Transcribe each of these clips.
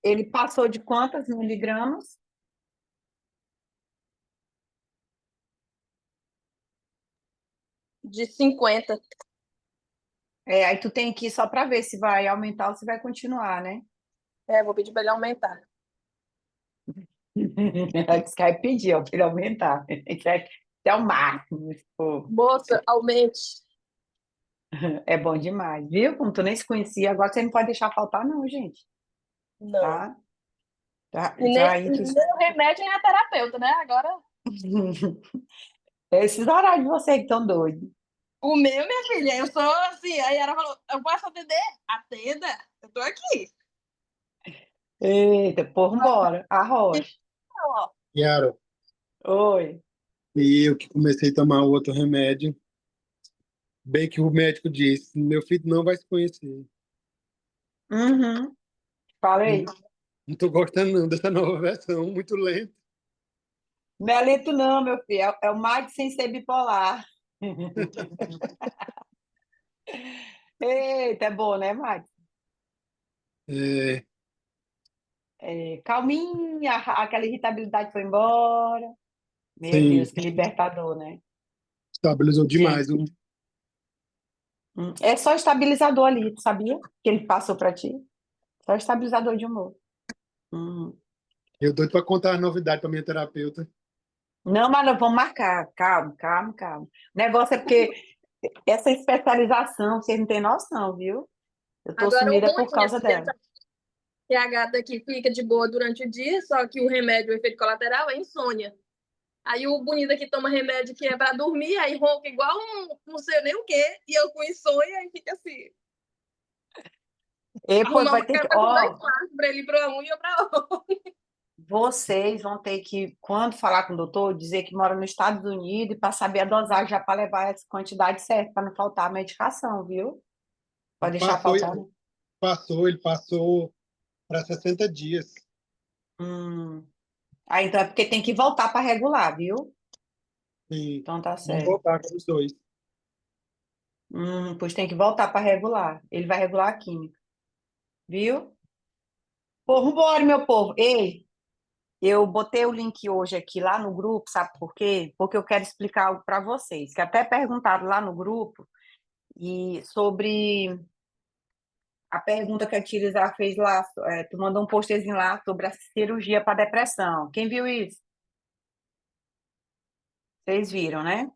Ele passou de quantas miligramas? De 50. Aí tu tem que ir só para ver se vai aumentar ou se vai continuar, né? Vou pedir para ele aumentar. Diz que vai pedir, ó, para ele aumentar. Isso é o máximo, esse povo. Moça, aumente. É bom demais, viu? Como tu nem se conhecia, agora você não pode deixar faltar, não, gente. Não. Tá? Tá, E já nem, aí tu... nem o remédio, nem a terapeuta, né? Agora, Esses horários de você que estão doidos. o meu, minha filha, eu sou assim. Aí ela falou: eu posso atender? Atenda, eu tô aqui. Eita, porra, embora. Arrocha. Então, ó, Yara, Oi. e eu que comecei a tomar outro remédio, bem que o médico disse, meu filho não vai se conhecer. Uhum. Falei. Não tô gostando não dessa nova versão, muito lento. Não é lento, não, meu filho. É o Mike sem ser bipolar. Eita, é bom, né, Mike? É, Calminha, aquela irritabilidade foi embora. Meu sim, Deus, que libertador, né? estabilizou demais. Gente, é só estabilizador ali, tu sabia? Que ele passou para ti. Só estabilizador de humor. Hum. Eu doido para contar as novidades para minha terapeuta. Não, mas nós vamos marcar. Calma, calma, calma. O negócio é porque essa especialização, vocês não têm noção, viu? Eu tô agora o sumida bom, por minha causa filha, dela. que a gata aqui fica de boa durante o dia, só que o remédio, o efeito colateral, é insônia. Aí o bonito aqui toma remédio que é pra dormir, aí ronca igual não sei nem o quê, e eu com insônia, aí fica assim. E, pô, Arrumar vai uma ter que. cama com dois Ó, quartos pra ele ir pra um e eu pra outro. vocês vão ter que, quando falar com o doutor, dizer que mora nos Estados Unidos para saber a dosagem já para levar essa quantidade certa, para não faltar a medicação, viu? Pode deixar Passou, faltar, não. ele passou para 60 dias. Hum. Então é porque tem que voltar para regular, viu? Sim, Então tá vamos certo. voltar com os dois. Pois tem que voltar para regular. Ele vai regular a química, viu? Pô, vambora, meu povo. Ei, eu botei o link hoje aqui lá no grupo, sabe por quê? Porque eu quero explicar algo para vocês, que até perguntaram lá no grupo e sobre a pergunta que a Tirizar fez lá, tu mandou um postzinho lá sobre a cirurgia para depressão. Quem viu isso? Vocês viram, né?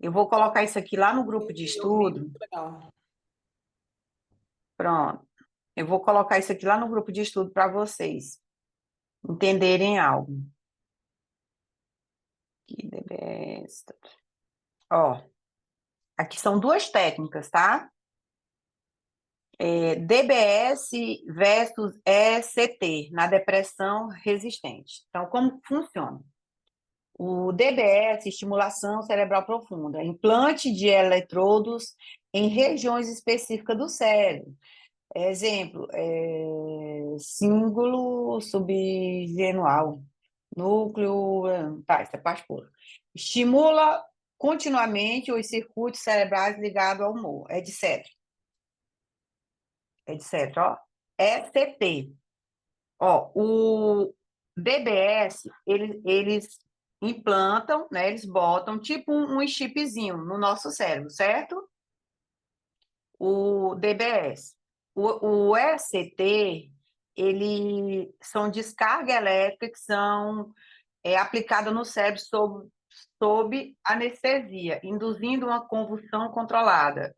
Eu vou colocar isso aqui lá no grupo de estudo. Pronto. Eu vou colocar isso aqui lá no grupo de estudo para vocês entenderem algo. Aqui, DBS. Ó, aqui são duas técnicas, tá? DBS versus ECT, na depressão resistente. Então, como funciona? O DBS, estimulação cerebral profunda, implante de eletrodos em regiões específicas do cérebro. Exemplo, símbolo subgenual, núcleo, tá, essa é parte pura. Estimula continuamente os circuitos cerebrais ligados ao humor, etc. Etc. Ó. ECT. Ó, o DBS, eles implantam, né? Eles botam tipo um chipzinho no nosso cérebro, certo? O DBS. O ECT, ele são descarga elétrica que são aplicadas no cérebro sob anestesia, induzindo uma convulsão controlada.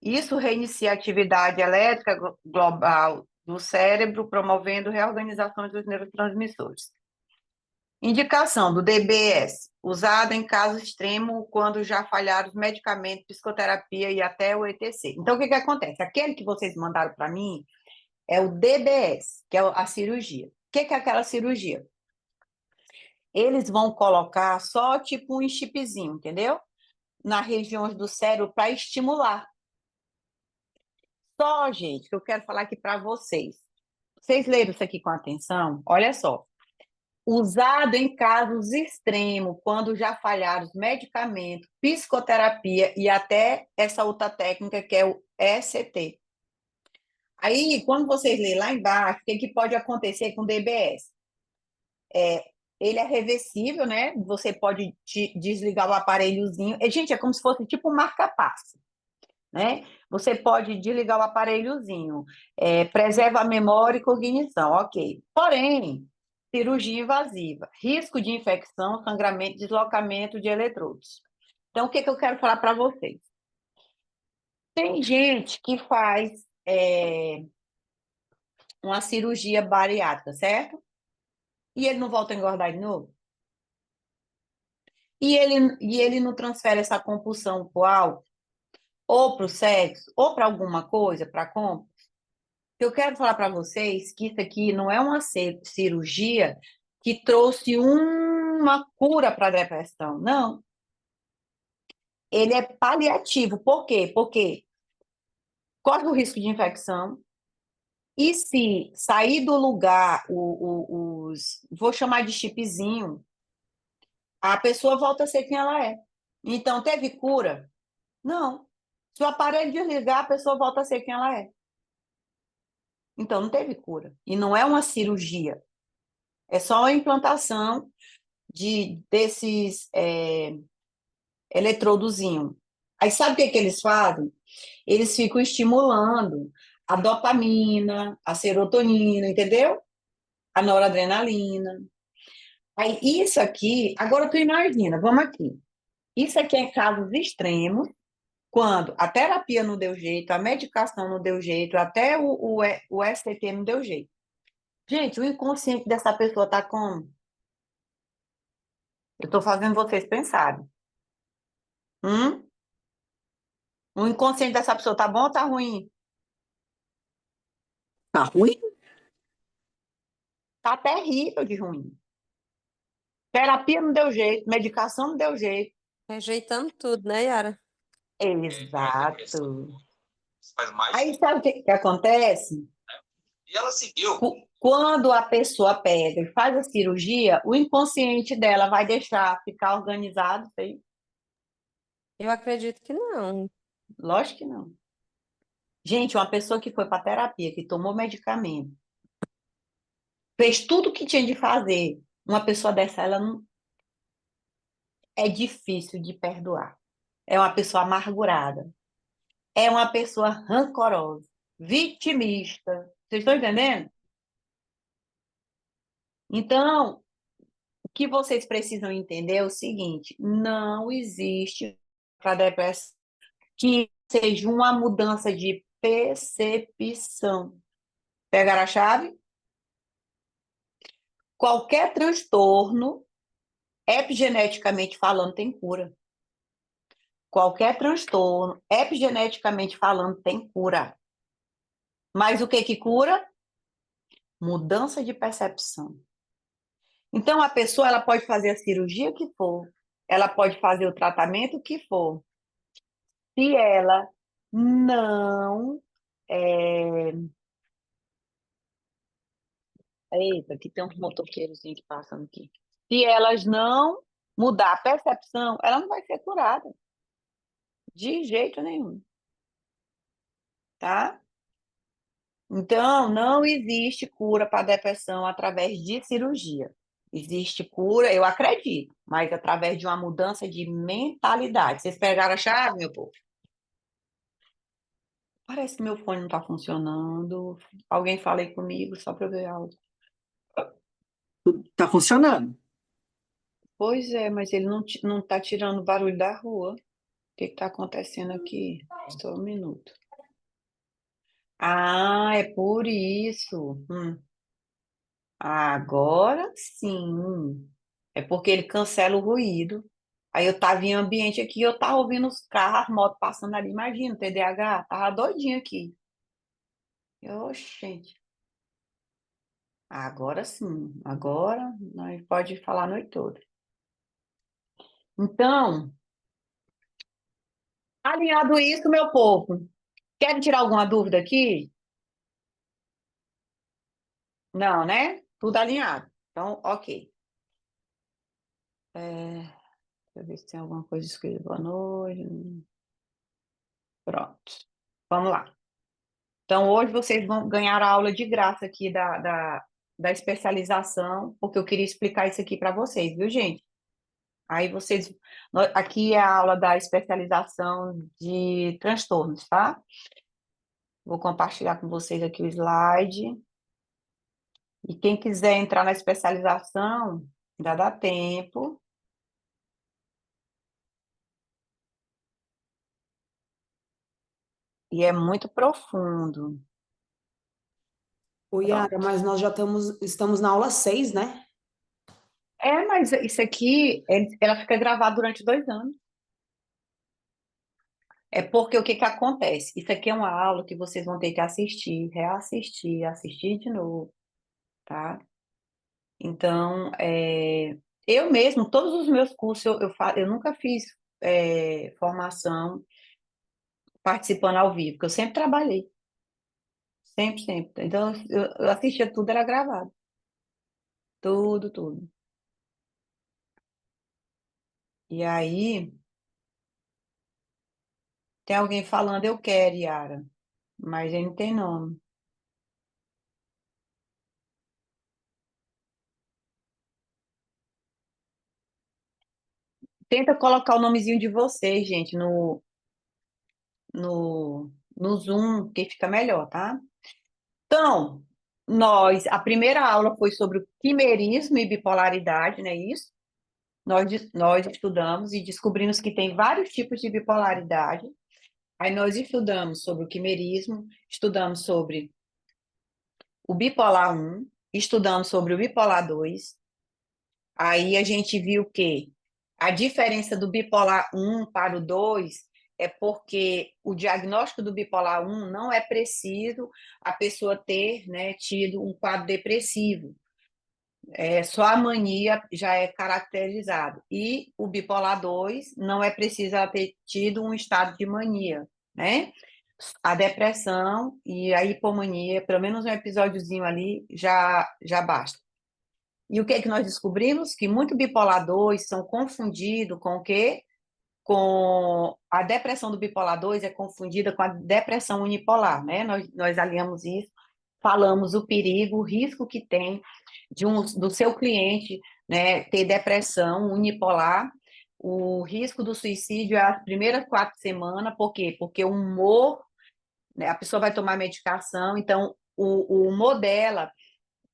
Isso reinicia a atividade elétrica global do cérebro, promovendo reorganização dos neurotransmissores. Indicação do DBS, usado em caso extremo quando já falharam os medicamentos, psicoterapia e até o ETC. Então, o que acontece? Aquele que vocês mandaram para mim é o DBS, que é a cirurgia. O que é aquela cirurgia? Eles vão colocar só tipo um chipzinho, entendeu? Nas regiões do cérebro para estimular. Só, gente, que eu quero falar aqui para vocês. Vocês leram isso aqui com atenção? Olha só. Usado em casos extremos, quando já falharam os medicamentos, psicoterapia e até essa outra técnica que é o ECT. Aí, quando vocês lerem lá embaixo, o que pode acontecer com o DBS? Ele é reversível, né? Você pode desligar o aparelhozinho. Gente, é como se fosse tipo um marca-passo, né? Você pode desligar o aparelhozinho, preserva a memória e cognição, ok. Porém, cirurgia invasiva, risco de infecção, sangramento, deslocamento de eletrodos. Então, o que eu quero falar para vocês? Tem gente que faz uma cirurgia bariátrica, certo? E ele não volta a engordar de novo? E ele não transfere essa compulsão para o álcool, ou para o sexo, ou para alguma coisa, para compra? Eu quero falar para vocês que isso aqui não é uma cirurgia que trouxe uma cura para a depressão, não. Ele é paliativo. Por quê? Porque corre o risco de infecção, e se sair do lugar vou chamar de chipzinho, a pessoa volta a ser quem ela é. Então, teve cura? Não. Se o aparelho desligar, a pessoa volta a ser quem ela é. Então, não teve cura. E não é uma cirurgia. É só a implantação desses eletrodozinhos. Aí, sabe o que eles fazem? Eles ficam estimulando a dopamina, a serotonina, entendeu? A noradrenalina. Aí, isso aqui, agora tu imagina, vamos aqui. Isso aqui é casos extremos, quando a terapia não deu jeito, a medicação não deu jeito, até o STT não deu jeito. Gente, o inconsciente dessa pessoa tá como? Eu tô fazendo vocês pensarem. Hum? O inconsciente dessa pessoa tá bom ou tá ruim? Tá ruim? Tá terrível de ruim. Terapia não deu jeito, medicação não deu jeito. Rejeitando tudo, né, Yara? Exato. Aí sabe o que acontece? E ela seguiu. Quando a pessoa pega e faz a cirurgia, o inconsciente dela vai deixar ficar organizado, sei? Eu acredito que não. Lógico que não. Gente, uma pessoa que foi para terapia, que tomou medicamento, fez tudo o que tinha de fazer, uma pessoa dessa, ela não é difícil de perdoar. É uma pessoa amargurada. É uma pessoa rancorosa, vitimista. Vocês estão entendendo? Então, o que vocês precisam entender é o seguinte: não existe para depressão que seja uma mudança de percepção. Pegar a chave? Qualquer transtorno, epigeneticamente falando, tem cura. Qualquer transtorno, epigeneticamente falando, tem cura. Mas o que cura? Mudança de percepção. Então, a pessoa ela pode fazer a cirurgia que for, ela pode fazer o tratamento que for. Se ela não. Eita, aqui tem uns motoqueiros que passam aqui. Se elas não mudar a percepção, ela não vai ser curada. De jeito nenhum. Tá? Então, não existe cura para depressão através de cirurgia. Existe cura, eu acredito, mas através de uma mudança de mentalidade. Vocês pegaram a chave, meu povo? Parece que meu fone não está funcionando. Alguém fala aí comigo, só para eu ver algo. Tá funcionando. Pois é, mas ele não está tirando barulho da rua. O que está acontecendo aqui? Só um minuto. Ah, é por isso. Agora sim. É porque ele cancela o ruído. Aí eu estava em ambiente aqui, eu estava ouvindo os carros, as motos passando ali. Imagina, o TDAH, tava doidinho aqui. Gente, agora sim. Agora nós pode falar a noite toda. Então, alinhado isso, meu povo. Querem tirar alguma dúvida aqui? Não, né? Tudo alinhado. Então, ok. Deixa eu ver se tem alguma coisa escrita. Boa noite. Pronto. Vamos lá. Então, hoje vocês vão ganhar a aula de graça aqui da especialização, porque eu queria explicar isso aqui para vocês, viu, gente? Aí vocês. Aqui é a aula da especialização de transtornos, tá? Vou compartilhar com vocês aqui o slide. E quem quiser entrar na especialização, ainda dá tempo. E é muito profundo. Ô, Yara, mas nós já estamos na aula 6, né? Mas isso aqui, ela fica gravada durante 2 anos. É porque o que que acontece? Isso aqui é uma aula que vocês vão ter que assistir, reassistir, assistir de novo, tá? Então, eu mesmo, todos os meus cursos, eu nunca fiz formação participando ao vivo, porque eu sempre trabalhei. Sempre, sempre. Então, eu assistia tudo, era gravado. Tudo, tudo. E aí, tem alguém falando, eu quero, Yara, mas ele não tem nome. Tenta colocar o nomezinho de vocês, gente, no Zoom, que fica melhor, tá? Então, a primeira aula foi sobre o quimerismo e bipolaridade, não é isso? Nós estudamos e descobrimos que tem vários tipos de bipolaridade. Aí nós estudamos sobre o quimerismo, estudamos sobre o bipolar 1, estudamos sobre o bipolar 2. Aí a gente viu que a diferença do bipolar 1 para o 2 é porque o diagnóstico do bipolar 1 não é preciso a pessoa ter, né, tido um quadro depressivo. Só a mania já é caracterizado. E o bipolar 2 não é preciso ela ter tido um estado de mania, né? A depressão e a hipomania, pelo menos um episódiozinho ali, já basta. E o que é que nós descobrimos? Que muito bipolar 2 são confundidos com o quê? Com a depressão do bipolar 2 é confundida com a depressão unipolar, né? Nós alinhamos isso, falamos o perigo, o risco que tem do seu cliente, né, ter depressão unipolar, o risco do suicídio é as primeiras 4 semanas, por quê? Porque o humor, né, a pessoa vai tomar medicação, então o humor dela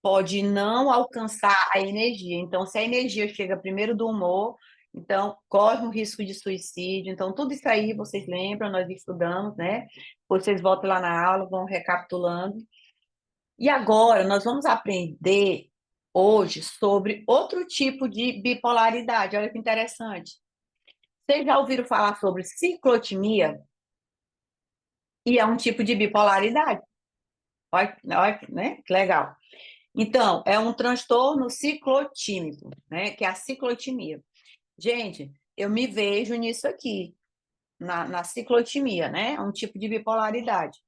pode não alcançar a energia. Então, se a energia chega primeiro do humor, então corre um risco de suicídio. Então, tudo isso aí vocês lembram, nós estudamos, né? Vocês voltam lá na aula, vão recapitulando. E agora nós vamos aprender hoje sobre outro tipo de bipolaridade. Olha que interessante. Vocês já ouviram falar sobre ciclotimia? E é um tipo de bipolaridade. Olha, olha, né? Que legal. Então, é um transtorno ciclotímico, né? Que é a ciclotimia. Gente, eu me vejo nisso aqui, na ciclotimia, né? É um tipo de bipolaridade.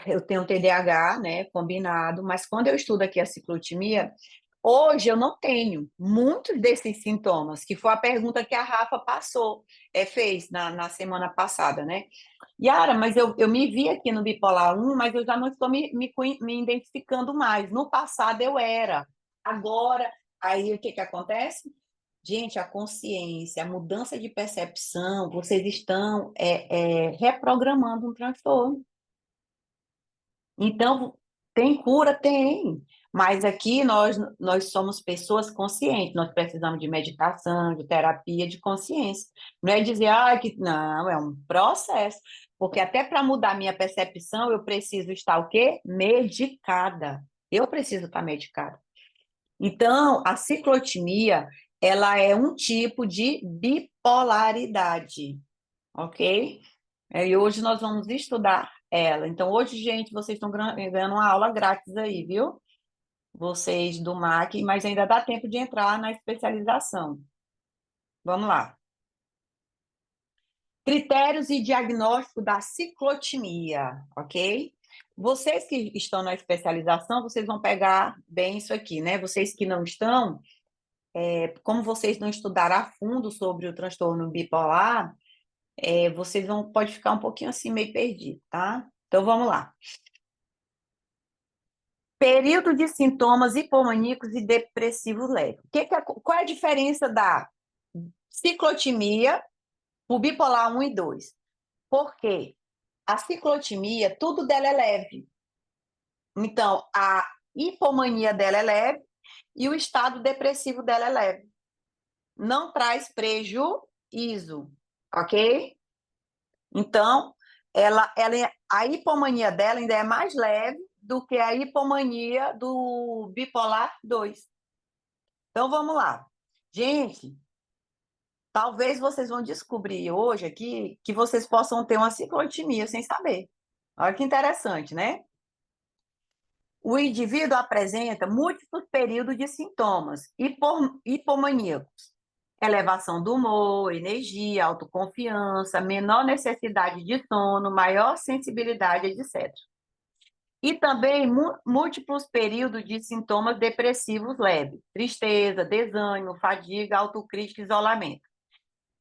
Eu tenho TDAH, né? Combinado, mas quando eu estudo aqui a ciclotimia, hoje eu não tenho muitos desses sintomas, que foi a pergunta que a Rafa fez na semana passada, né? Yara, mas eu me vi aqui no bipolar 1, mas eu já não estou me identificando mais. No passado eu era. Agora, aí o que que acontece? Gente, a consciência, a mudança de percepção, vocês estão reprogramando um transtorno. Então, tem cura? Tem. Mas aqui nós somos pessoas conscientes, nós precisamos de meditação, de terapia de consciência. Não é dizer, que não, é um processo. Porque até para mudar minha percepção, eu preciso estar o quê? Medicada. Eu preciso estar medicada. Então, a ciclotimia, ela é um tipo de bipolaridade, ok? E hoje nós vamos estudar ela. Então, hoje, gente, vocês estão ganhando uma aula grátis aí, viu? Vocês do MAC, mas ainda dá tempo de entrar na especialização. Vamos lá. Critérios e diagnóstico da ciclotimia, ok? Vocês que estão na especialização, vocês vão pegar bem isso aqui, né? Vocês que não estão, como vocês não estudaram a fundo sobre o transtorno bipolar, vocês pode ficar um pouquinho assim meio perdido, tá? Então, vamos lá. Período de sintomas hipomaníacos e depressivos leves. Qual é a diferença da ciclotimia, o bipolar 1 e 2? Porque a ciclotimia, tudo dela é leve. Então, a hipomania dela é leve e o estado depressivo dela é leve. Não traz prejuízo, ok? Então, a hipomania dela ainda é mais leve do que a hipomania do bipolar 2. Então, vamos lá. Gente, talvez vocês vão descobrir hoje aqui que vocês possam ter uma ciclotimia sem saber. Olha que interessante, né? O indivíduo apresenta múltiplos períodos de sintomas hipomaníacos. Elevação do humor, energia, autoconfiança, menor necessidade de sono, maior sensibilidade, etc. E também múltiplos períodos de sintomas depressivos leves, tristeza, desânimo, fadiga, autocrítica e isolamento.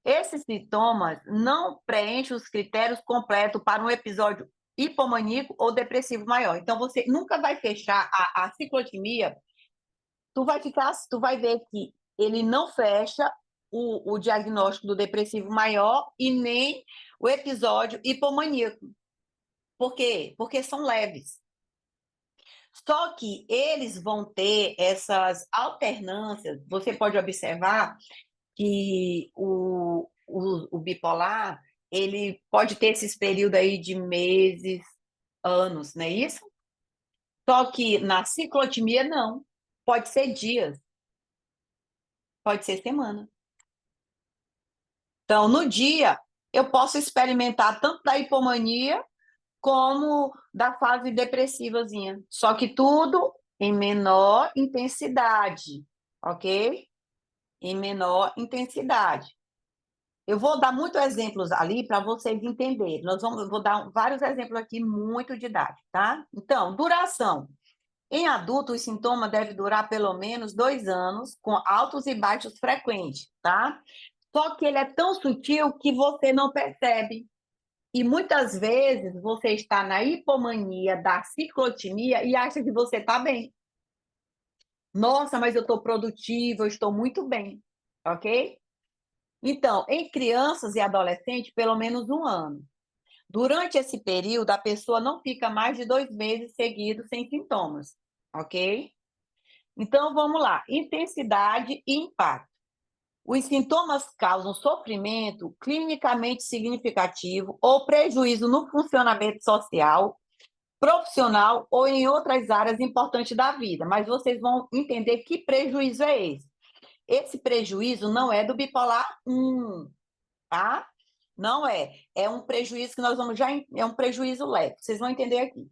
Esses sintomas não preenchem os critérios completos para um episódio hipomaníaco ou depressivo maior. Então, você nunca vai fechar a ciclotimia, tu vai ver que ele não fecha o diagnóstico do depressivo maior e nem o episódio hipomaníaco. Por quê? Porque são leves. Só que eles vão ter essas alternâncias. Você pode observar que o bipolar, ele pode ter esses períodos aí de meses, anos, não é isso? Só que na ciclotimia, não. Pode ser dias, pode ser semana. Então, no dia, eu posso experimentar tanto da hipomania como da fase depressivazinha. Só que tudo em menor intensidade, ok? Em menor intensidade. Eu vou dar muitos exemplos ali para vocês entenderem. Vou dar vários exemplos aqui muito didáticos, tá? Então, duração. Em adulto, os sintomas devem durar pelo menos 2 anos, com altos e baixos frequentes, tá? Só que ele é tão sutil que você não percebe. E muitas vezes você está na hipomania da ciclotimia e acha que você está bem. Nossa, mas eu estou produtiva, eu estou muito bem, ok? Então, em crianças e adolescentes, pelo menos 1 ano. Durante esse período, a pessoa não fica mais de 2 meses seguidos sem sintomas, ok? Então, vamos lá. Intensidade e impacto. Os sintomas causam sofrimento clinicamente significativo ou prejuízo no funcionamento social, profissional ou em outras áreas importantes da vida. Mas vocês vão entender que prejuízo é esse. Esse prejuízo não é do bipolar 1, tá? Não é. É um prejuízo que nós vamos já... É um prejuízo leve. Vocês vão entender aqui.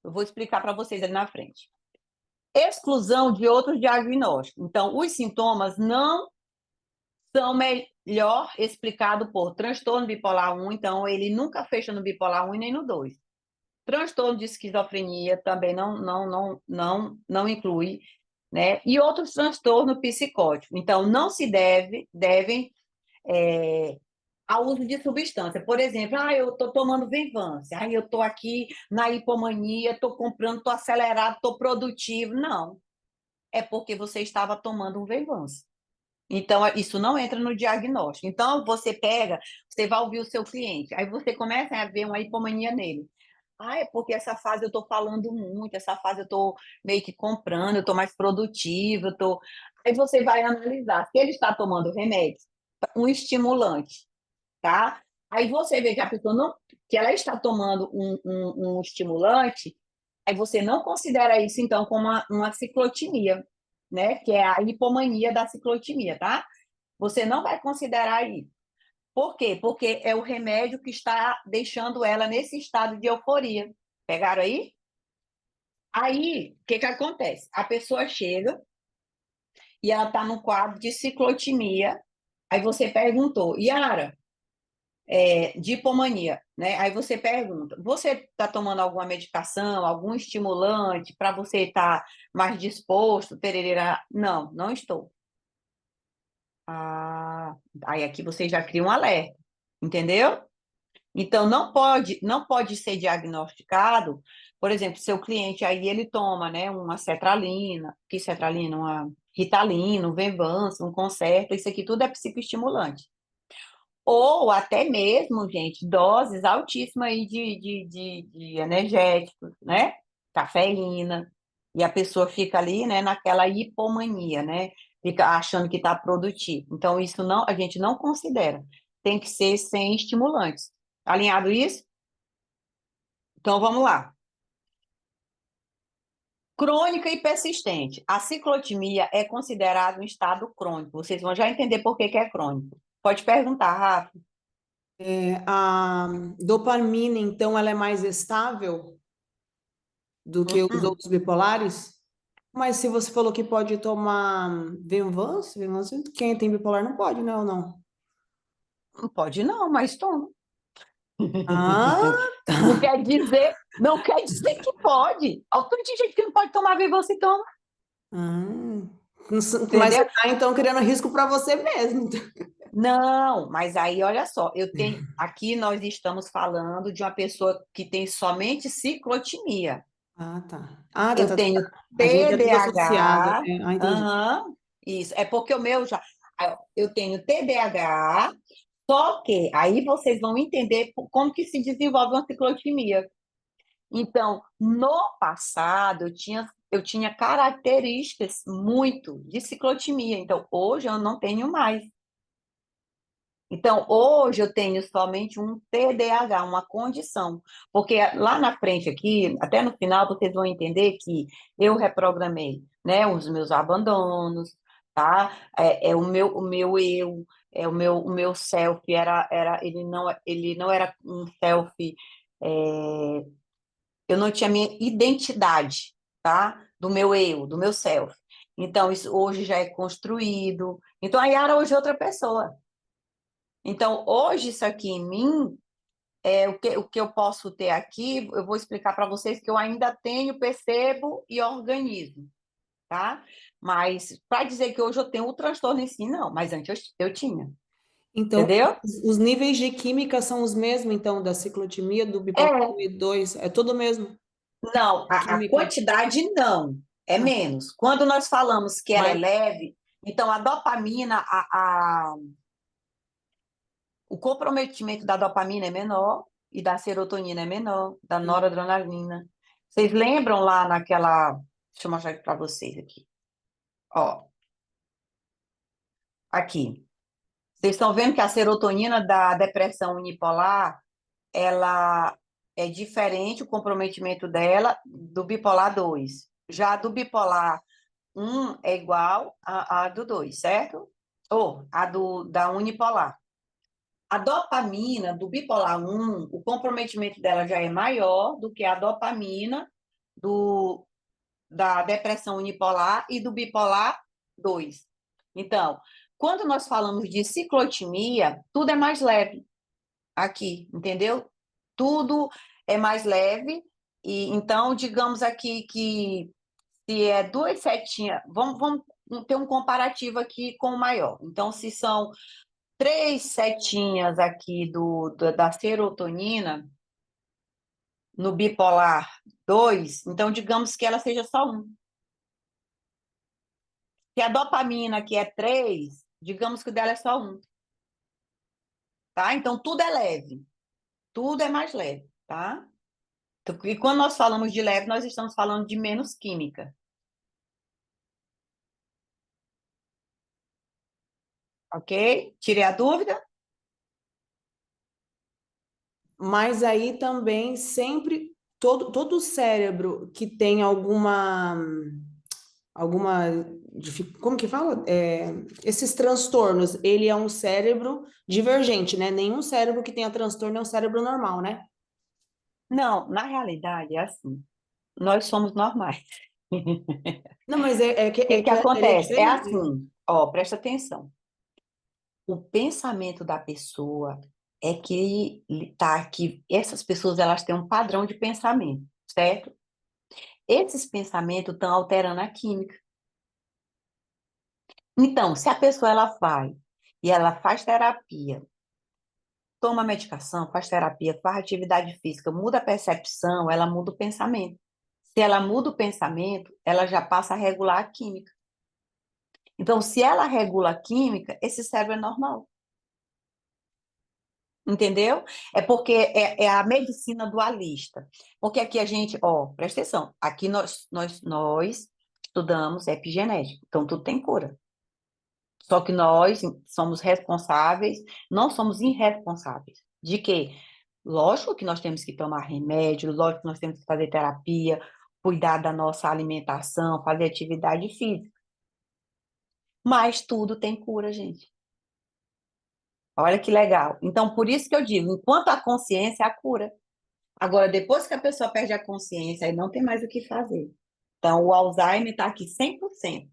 Eu vou explicar para vocês ali na frente. Exclusão de outros diagnósticos. Então, os sintomas não são melhor explicados por transtorno bipolar 1, então ele nunca fecha no bipolar 1 e nem no 2. Transtorno de esquizofrenia também não inclui, né? E outros transtornos psicóticos. Então, não se devem ao uso de substância. Por exemplo, eu estou tomando Venvance, eu estou aqui na hipomania, estou comprando, estou acelerado, estou produtivo. Não, é porque você estava tomando um Venvance. Então, isso não entra no diagnóstico. Então, você vai ouvir o seu cliente, aí você começa a ver uma hipomania nele. É porque essa fase eu estou falando muito, essa fase eu estou meio que comprando, eu estou mais produtiva, Aí você vai analisar se ele está tomando remédio, um estimulante, tá? Aí você vê que a pessoa não, que ela está tomando um estimulante, aí você não considera isso, então, como uma ciclotimia, né? Que é a hipomania da ciclotimia, tá? Você não vai considerar isso. Por quê? Porque é o remédio que está deixando ela nesse estado de euforia. Pegaram aí? Aí, o que acontece? A pessoa chega e ela está no quadro de ciclotimia. Aí você perguntou, Yara, de hipomania, né? Aí você pergunta, você está tomando alguma medicação, algum estimulante para você estar mais disposto? Tererê? Não, não estou. Aí aqui você já cria um alerta, entendeu? Então, não pode ser diagnosticado, por exemplo, seu cliente aí, ele toma, né, uma sertralina, que sertralina? Uma Ritalina, um Venvanse, um Concerta, isso aqui tudo é psicoestimulante. Ou até mesmo, gente, doses altíssimas aí de energéticos, né? Cafeína. E a pessoa fica ali, né, naquela hipomania, né? Fica achando que está produtivo. Então, isso não, a gente não considera. Tem que ser sem estimulantes. Alinhado isso? Então, vamos lá. Crônica e persistente. A ciclotimia é considerada um estado crônico. Vocês vão já entender por que que é crônico. Pode perguntar, Rafa. A dopamina, então, ela é mais estável do que os outros bipolares? Mas se você falou que pode tomar Venvanse, quem tem bipolar não pode, né, ou não? Não pode não, mas toma. Ah, Não quer dizer que pode. Tem gente que não pode tomar Venvanse e toma, ah. Mas você entendeu? tá, então, criando risco para você mesmo. Não, mas aí olha só, aqui nós estamos falando de uma pessoa que tem somente ciclotimia. Ah, tá. Ah, tá, Eu tá, tá. tenho A gente é tudo associado. TDAH, Entendi. aham, isso. É porque o meu já. Eu tenho TDAH, só que aí vocês vão entender como que se desenvolve uma ciclotimia. Então, no passado, eu tinha características muito de ciclotimia. Então, hoje eu não tenho mais. Então, hoje eu tenho somente um TDAH, uma condição, porque lá na frente aqui, até no final, vocês vão entender que eu reprogramei, né, os meus abandonos, tá? O meu eu, o meu self ele não era um self, eu não tinha minha identidade, tá? Do meu eu, do meu self. Então, isso hoje já é construído. Então, a Yara hoje é outra pessoa. Então, hoje, isso aqui em mim, o que eu posso ter aqui, eu vou explicar para vocês que eu ainda tenho, percebo e organizo, tá? Mas para dizer que hoje eu tenho o transtorno em si, não, mas antes eu tinha, Então, entendeu? os níveis de química são os mesmos, então, da ciclotimia, do bipolar É, 1 e 2, é tudo o mesmo, não, a a química. quantidade não, é Ah, menos. Quando nós falamos que ela é mas, leve, então a dopamina, o comprometimento da dopamina é menor e da serotonina é menor, da noradrenalina. Vocês lembram lá naquela. Deixa eu mostrar aqui para vocês aqui. Ó, aqui. Vocês estão vendo que a serotonina da depressão unipolar, ela é diferente, o comprometimento dela, do bipolar 2. Já a do bipolar 1 é igual à do 2, certo? Ou da unipolar. A dopamina do bipolar 1, o comprometimento dela já é maior do que a dopamina da depressão unipolar e do bipolar 2. Então, quando nós falamos de ciclotimia, tudo é mais leve aqui, entendeu? Tudo é mais leve. E então, digamos aqui que se é duas setinhas, vamos ter um comparativo aqui com o maior. Então, se são três setinhas aqui da serotonina no bipolar 2, então digamos que ela seja só um. Se a dopamina aqui é 3, digamos que o dela é só um, tá? Então tudo é leve, tudo é mais leve, tá? E quando nós falamos de leve, nós estamos falando de menos química, ok? Tirei a dúvida? mas aí também sempre, todo cérebro que tem alguma, como que fala? Esses transtornos, ele é um cérebro divergente, né? Nenhum cérebro que tenha transtorno é um cérebro normal, né? Não, na realidade é assim, nós somos normais. Não, mas O que que ele é acontece? É diferente. assim, ó, presta atenção. O pensamento da pessoa é que essas pessoas elas têm um padrão de pensamento, certo? Esses pensamentos estão alterando a química. Então, se a pessoa ela vai e ela faz terapia toma medicação, faz terapia, faz atividade física, muda a percepção, ela muda o pensamento. Se ela muda o pensamento, ela já passa a regular a química. Então, se ela regula a química, esse cérebro é normal. Entendeu? É porque é a medicina dualista. Porque aqui a gente, presta atenção, aqui nós estudamos epigenética, então tudo tem cura. Só que nós somos responsáveis, não somos irresponsáveis. De quê? Lógico que nós temos que tomar remédio, lógico que nós temos que fazer terapia, cuidar da nossa alimentação, fazer atividade física. Mas tudo tem cura, gente. Olha que legal. Então, por isso que eu digo, enquanto a consciência, a cura. Agora, depois que a pessoa perde a consciência, aí não tem mais o que fazer. Então, o Alzheimer está aqui 100%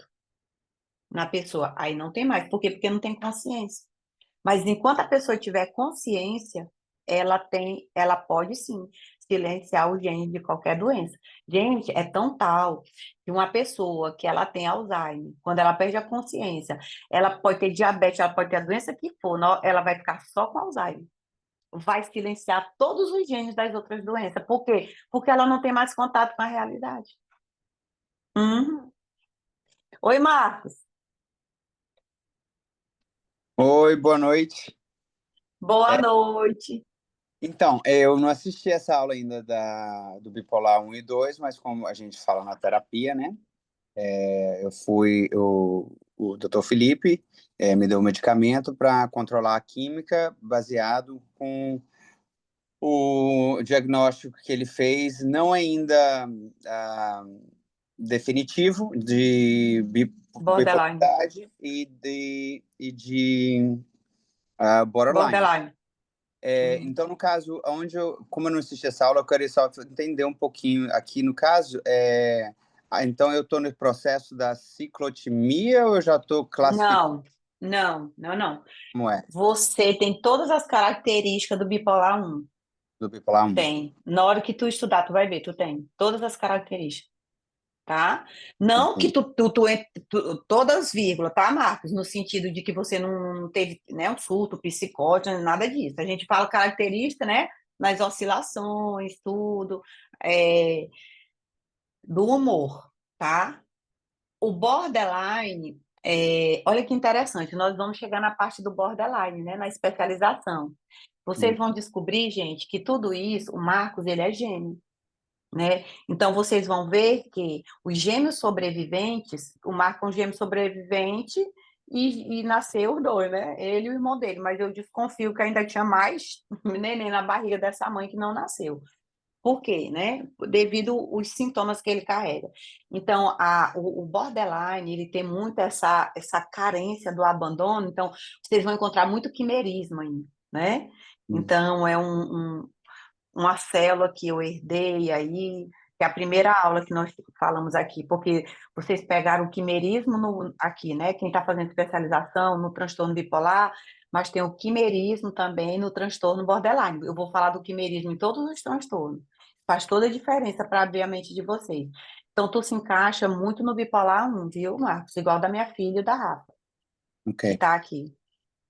na pessoa. Aí não tem mais. Por quê? Porque não tem consciência. Mas enquanto a pessoa tiver consciência, ela pode sim silenciar o gene de qualquer doença. Gente, é tão tal que uma pessoa que ela tem Alzheimer, quando ela perde a consciência, ela pode ter diabetes, ela pode ter a doença que for, ela vai ficar só com Alzheimer. Vai silenciar todos os genes das outras doenças. Por quê? Porque ela não tem mais contato com a realidade. Uhum. Oi, Marcos. Oi, boa noite. Boa noite. Então, eu não assisti essa aula ainda do bipolar 1 e 2, mas como a gente fala na terapia, né? O Dr. Felipe me deu um medicamento para controlar a química baseado com o diagnóstico que ele fez, não ainda definitivo, de Borderline. bipolaridade e de borderline. Borderline. Então, no caso, como eu não assisti essa aula, eu queria só entender um pouquinho aqui no caso. Então, eu estou no processo da ciclotimia ou eu já estou classificado? Não. Como é? Você tem todas as características do bipolar 1. Do bipolar 1? Tem. Na hora que tu estudar, tu vai ver, tu tem todas as características, tá? Não que todas vírgula, tá, Marcos? No sentido de que você não teve, né, um surto psicótico, nada disso. A gente fala característica, né, nas oscilações, tudo, do humor, tá? O borderline, olha que interessante, nós vamos chegar na parte do borderline, né, na especialização. Vocês vão descobrir, gente, que tudo isso, o Marcos, ele é gêmeo, né? Então, vocês vão ver que os gêmeos sobreviventes, o Marcos é um gêmeo sobrevivente e nasceu os dois, né? Ele e o irmão dele, mas eu desconfio que ainda tinha mais neném na barriga dessa mãe que não nasceu. Por quê, né? Devido aos sintomas que ele carrega. Então, o borderline, ele tem muito essa carência do abandono, então, vocês vão encontrar muito quimerismo aí, né? Então, é uma célula que eu herdei aí, que é a primeira aula que nós falamos aqui, porque vocês pegaram o quimerismo aqui, né? Quem está fazendo especialização no transtorno bipolar, mas tem o quimerismo também no transtorno borderline. Eu vou falar do quimerismo em todos os transtornos. Faz toda a diferença para abrir a mente de vocês. Então, tu se encaixa muito no bipolar 1, viu, Marcos? Igual da minha filha e da Rafa, que está aqui.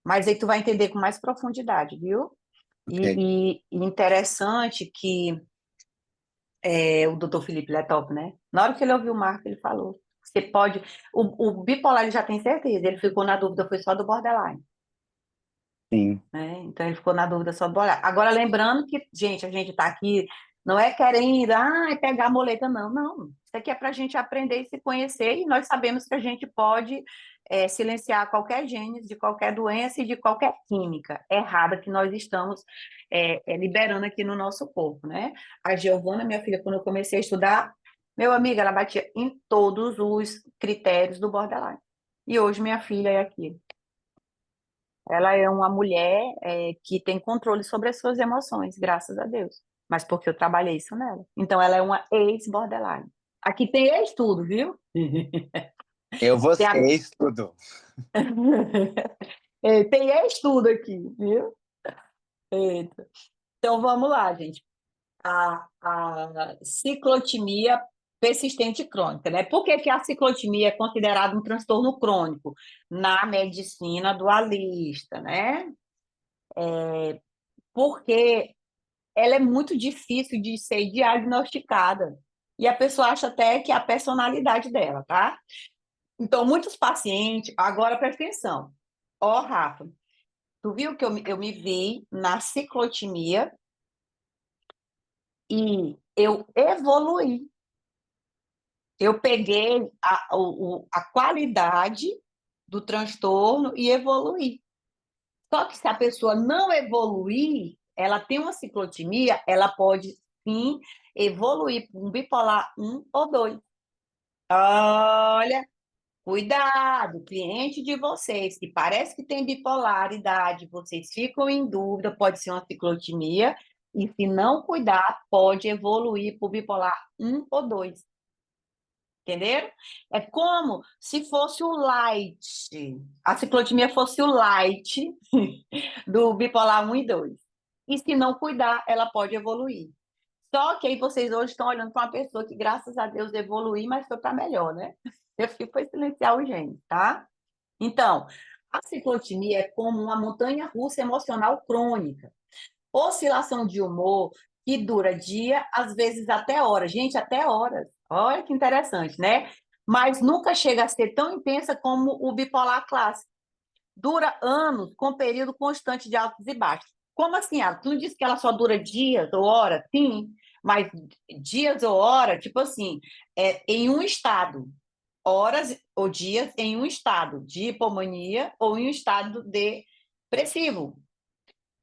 Mas aí tu vai entender com mais profundidade, viu? E interessante que o doutor Felipe Letop, né? Na hora que ele ouviu o Marco, ele falou: você pode. O bipolar ele já tem certeza, ele ficou na dúvida, foi só do borderline. Sim. Né? Então ele ficou na dúvida só do borderline. Agora, lembrando que, gente, a gente está aqui, não é querendo pegar a moleta, não. Isso aqui é para a gente aprender e se conhecer, e nós sabemos que a gente pode silenciar qualquer gene de qualquer doença e de qualquer química errada que nós estamos liberando aqui no nosso corpo, né? A Giovana, minha filha, quando eu comecei a estudar, meu amigo, ela batia em todos os critérios do borderline. E hoje minha filha é aqui. Ela é uma mulher que tem controle sobre as suas emoções, graças a Deus. Mas porque eu trabalhei isso nela. Então, ela é uma ex-borderline. Aqui tem ex-tudo, viu? Eu vou ser ex-tudo. Tem ex-tudo aqui, viu? Eita. Então, vamos lá, gente. A ciclotimia persistente crônica, né? Por que a ciclotimia é considerada um transtorno crônico na medicina dualista, né? porque ela é muito difícil de ser diagnosticada. E a pessoa acha até que é a personalidade dela, tá? Então, muitos pacientes... Agora, presta atenção. Ó, Rafa, tu viu que eu me vi na ciclotimia e eu evoluí. Eu peguei a qualidade do transtorno e evoluí. Só que se a pessoa não evoluir, ela tem uma ciclotimia, ela pode sim evoluir para um bipolar 1 ou 2. Olha, cuidado, cliente de vocês que parece que tem bipolaridade, vocês ficam em dúvida, pode ser uma ciclotimia, e se não cuidar, pode evoluir para o bipolar 1 ou 2. Entenderam? É como se fosse o light, a ciclotimia fosse o light do bipolar 1 e 2. E se não cuidar, ela pode evoluir. Só que aí vocês hoje estão olhando para uma pessoa que, graças a Deus, evoluiu, mas foi para melhor, né? Eu fico foi silenciar o gene, tá? Então, a ciclotimia é como uma montanha-russa emocional crônica. Oscilação de humor que dura dia, às vezes até horas. Gente, até horas. Olha que interessante, né? Mas nunca chega a ser tão intensa como o bipolar clássico. Dura anos com período constante de altos e baixos. Como assim, Ana? Tu não disse que ela só dura dias ou horas? Sim, mas dias ou horas, tipo assim, em um estado. Horas ou dias em um estado de hipomania ou em um estado depressivo.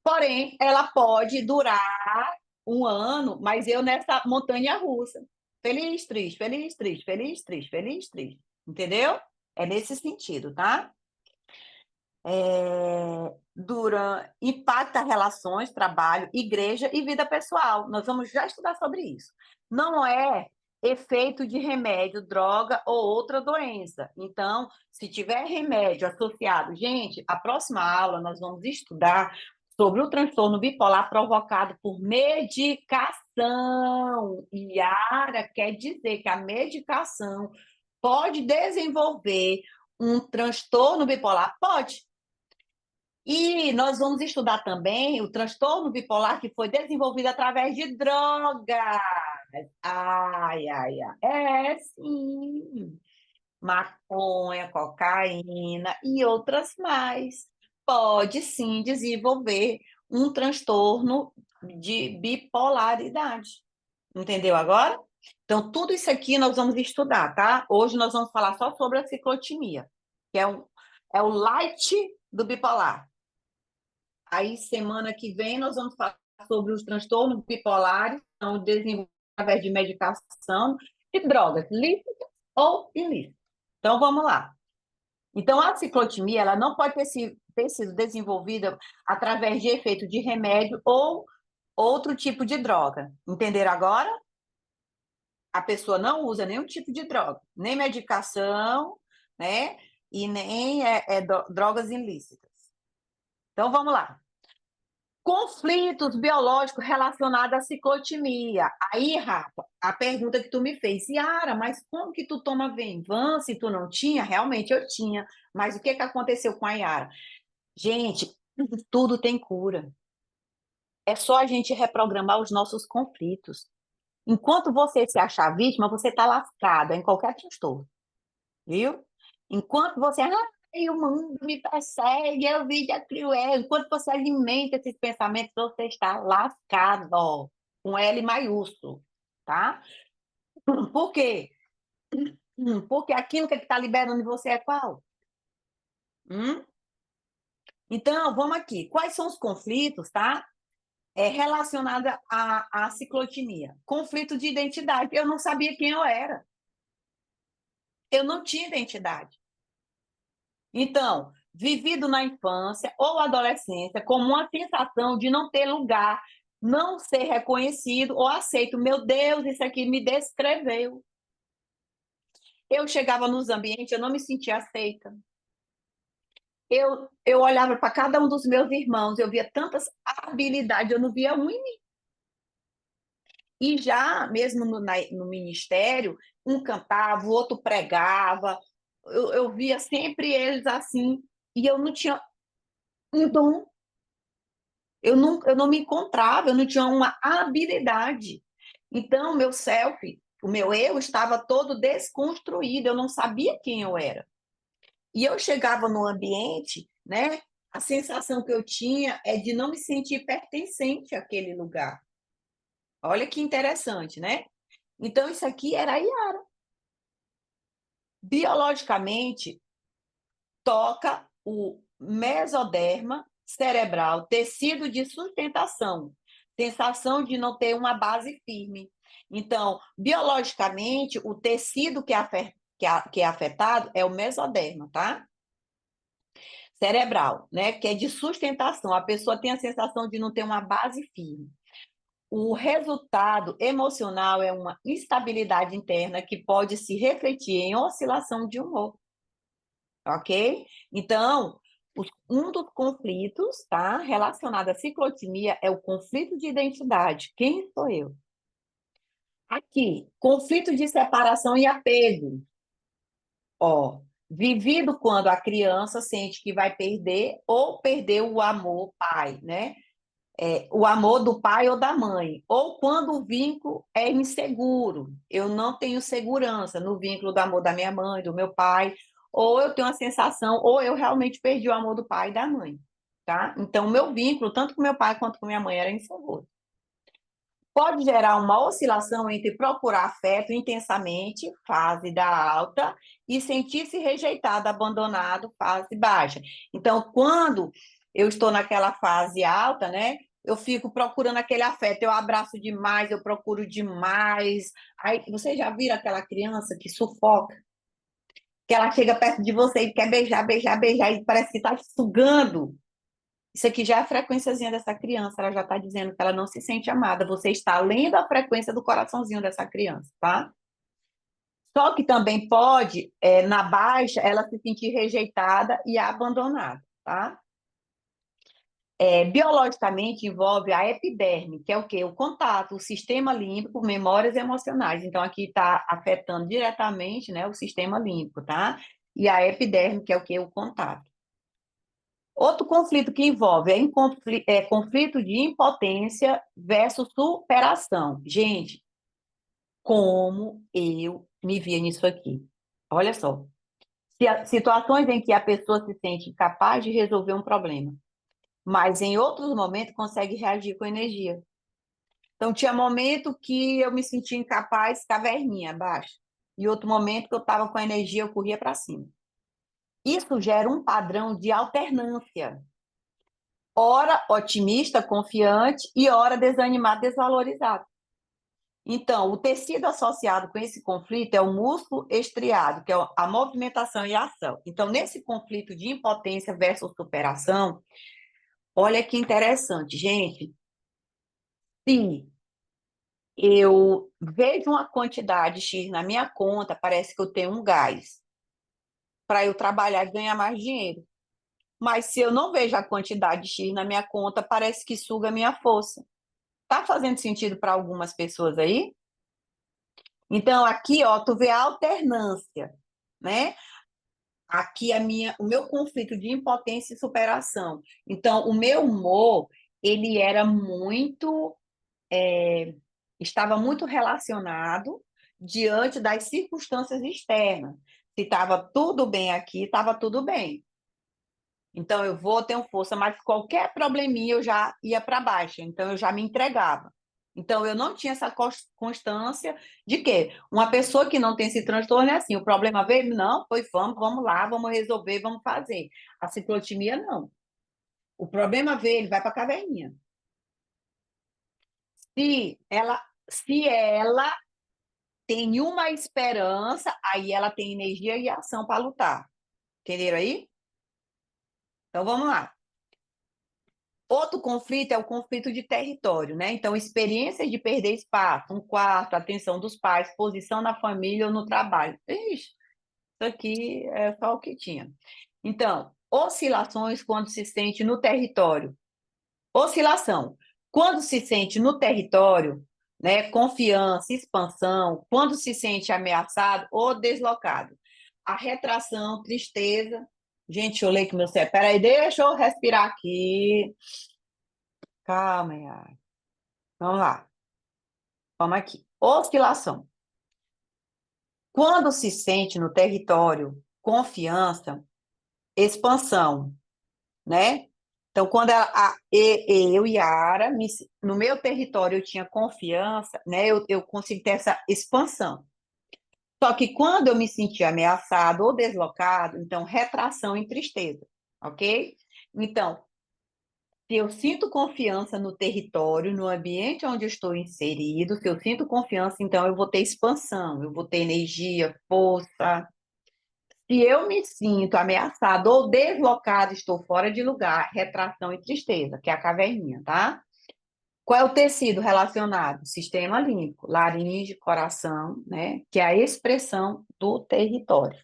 Porém, ela pode durar um ano, mas eu nessa montanha-russa. Feliz, triste, feliz, triste, feliz, triste, feliz, triste. Entendeu? É nesse sentido, tá? Impacta relações, trabalho, igreja e vida pessoal. Nós vamos já estudar sobre isso. Não é efeito de remédio, droga ou outra doença. Então, se tiver remédio associado... Gente, a próxima aula nós vamos estudar sobre o transtorno bipolar provocado por medicação. Yara quer dizer que a medicação pode desenvolver um transtorno bipolar? Pode. E nós vamos estudar também o transtorno bipolar que foi desenvolvido através de drogas. Ai, ai, ai. É, sim. Maconha, cocaína e outras mais. Pode sim desenvolver um transtorno de bipolaridade. Entendeu agora? Então, tudo isso aqui nós vamos estudar, tá? Hoje nós vamos falar só sobre a ciclotimia, que é o light do bipolar. Aí, semana que vem, nós vamos falar sobre os transtornos bipolares, são desenvolvidos através de medicação e drogas, lícitas ou ilícitas. Então, vamos lá. Então, a ciclotimia ela não pode ter sido desenvolvida através de efeito de remédio ou outro tipo de droga. Entenderam agora? A pessoa não usa nenhum tipo de droga, nem medicação, né? E nem drogas ilícitas. Então, vamos lá. Conflitos biológicos relacionados à ciclotimia. Aí, Rafa, a pergunta que tu me fez, Yara, mas como que tu toma Venvan se tu não tinha? Realmente eu tinha. Mas o que aconteceu com a Yara? Gente, tudo tem cura. É só a gente reprogramar os nossos conflitos. Enquanto você se achar vítima, você está lascada em qualquer transtorno. Viu? Enquanto você... o mundo me persegue, eu vi de cruel. Enquanto você alimenta esses pensamentos, você está lascado, com L maiúsculo, tá? Por quê? Porque aquilo que está liberando em você é qual? Então, vamos aqui. Quais são os conflitos, tá? Relacionados à ciclotimia. Conflito de identidade. Eu não sabia quem eu era. Eu não tinha identidade. Então, vivido na infância ou adolescência como uma sensação de não ter lugar, não ser reconhecido ou aceito. Meu Deus, isso aqui me descreveu. Eu chegava nos ambientes, eu não me sentia aceita. Eu olhava para cada um dos meus irmãos, eu via tantas habilidades, eu não via um em mim. E já, mesmo no ministério, um cantava, o outro pregava, eu via sempre eles assim, e eu não tinha um dom. Eu não me encontrava, eu não tinha uma habilidade. Então, meu self, o meu eu estava todo desconstruído, eu não sabia quem eu era. E eu chegava no ambiente, né? A sensação que eu tinha é de não me sentir pertencente àquele lugar. Olha que interessante, né? Então, isso aqui era a Yara. Biologicamente, toca o mesoderma cerebral, tecido de sustentação, sensação de não ter uma base firme. Então, biologicamente, o tecido que é afetado é o mesoderma, tá? Cerebral, né? Que é de sustentação. A pessoa tem a sensação de não ter uma base firme. O resultado emocional é uma instabilidade interna que pode se refletir em oscilação de humor, ok? Então, um dos conflitos, tá, relacionado à ciclotimia é o conflito de identidade. Quem sou eu? Aqui, conflito de separação e apego. Ó, vivido quando a criança sente que vai perder ou perdeu o amor pai, né? O amor do pai ou da mãe, ou quando o vínculo é inseguro, eu não tenho segurança no vínculo do amor da minha mãe, do meu pai, ou eu tenho a sensação, ou eu realmente perdi o amor do pai e da mãe, tá? Então, o meu vínculo, tanto com meu pai quanto com minha mãe, era inseguro. Pode gerar uma oscilação entre procurar afeto intensamente, fase da alta, e sentir-se rejeitado, abandonado, fase baixa. Então, quando eu estou naquela fase alta, né? Eu fico procurando aquele afeto, eu abraço demais, eu procuro demais. Aí, você já viram aquela criança que sufoca? Que ela chega perto de você e quer beijar, beijar, beijar, e parece que está te sugando. Isso aqui já é a frequênciazinha dessa criança, ela já está dizendo que ela não se sente amada. Você está além da frequência do coraçãozinho dessa criança, tá? Só que também pode, na baixa, ela se sentir rejeitada e abandonada, tá? Biologicamente envolve a epiderme, que é o quê? O contato, o sistema límbico, memórias emocionais. Então, aqui está afetando diretamente, né, o sistema límbico, tá? E a epiderme, que é o quê? O contato. Outro conflito que envolve conflito de impotência versus superação. Gente, como eu me via nisso aqui. Olha só. Situações em que a pessoa se sente incapaz de resolver um problema, mas em outros momentos consegue reagir com energia. Então, tinha momento que eu me sentia incapaz, caverninha abaixo. E outro momento que eu estava com energia, eu corria para cima. Isso gera um padrão de alternância. Ora otimista, confiante, e ora desanimado, desvalorizado. Então, o tecido associado com esse conflito é o músculo estriado, que é a movimentação e a ação. Então, nesse conflito de impotência versus superação, olha que interessante, gente. Se eu vejo uma quantidade X na minha conta, parece que eu tenho um gás para eu trabalhar e ganhar mais dinheiro. Mas se eu não vejo a quantidade X na minha conta, parece que suga a minha força. Tá fazendo sentido para algumas pessoas aí? Então, aqui, ó, tu vê a alternância, né? Aqui o meu conflito de impotência e superação. Então, o meu humor, ele era estava muito relacionado diante das circunstâncias externas. Se estava tudo bem aqui, estava tudo bem. Então, eu vou ter força, mas qualquer probleminha eu já ia para baixo. Então, eu já me entregava. Então, eu não tinha essa constância de que uma pessoa que não tem esse transtorno é assim, o problema veio, não, pois vamos lá, vamos resolver, vamos fazer. A ciclotimia, não. O problema veio, ele vai para a caverninha. Se ela tem uma esperança, aí ela tem energia e ação para lutar. Entenderam aí? Então, vamos lá. Outro conflito é o conflito de território, né? Então, experiências de perder espaço, um quarto, atenção dos pais, posição na família ou no trabalho. Ixi, isso aqui é só o que tinha. Então, oscilações quando se sente no território. Oscilação. Quando se sente no território, né? Confiança, expansão, quando se sente ameaçado ou deslocado. A retração, tristeza. Gente, eu leio que meu cérebro. Peraí, deixa eu respirar aqui. Calma, Yara. Vamos lá. Vamos aqui. Oscilação. Quando se sente no território confiança, expansão, né? Então, quando eu e a Yara, no meu território eu tinha confiança, né? Eu consigo ter essa expansão. Só que quando eu me senti ameaçado ou deslocado, então retração e tristeza, ok? Então, se eu sinto confiança no território, no ambiente onde eu estou inserido, se eu sinto confiança, então eu vou ter expansão, eu vou ter energia, força. Se eu me sinto ameaçado ou deslocado, estou fora de lugar, retração e tristeza, que é a caverninha, tá? Qual é o tecido relacionado? Sistema límbico, laringe, coração, né? Que é a expressão do território.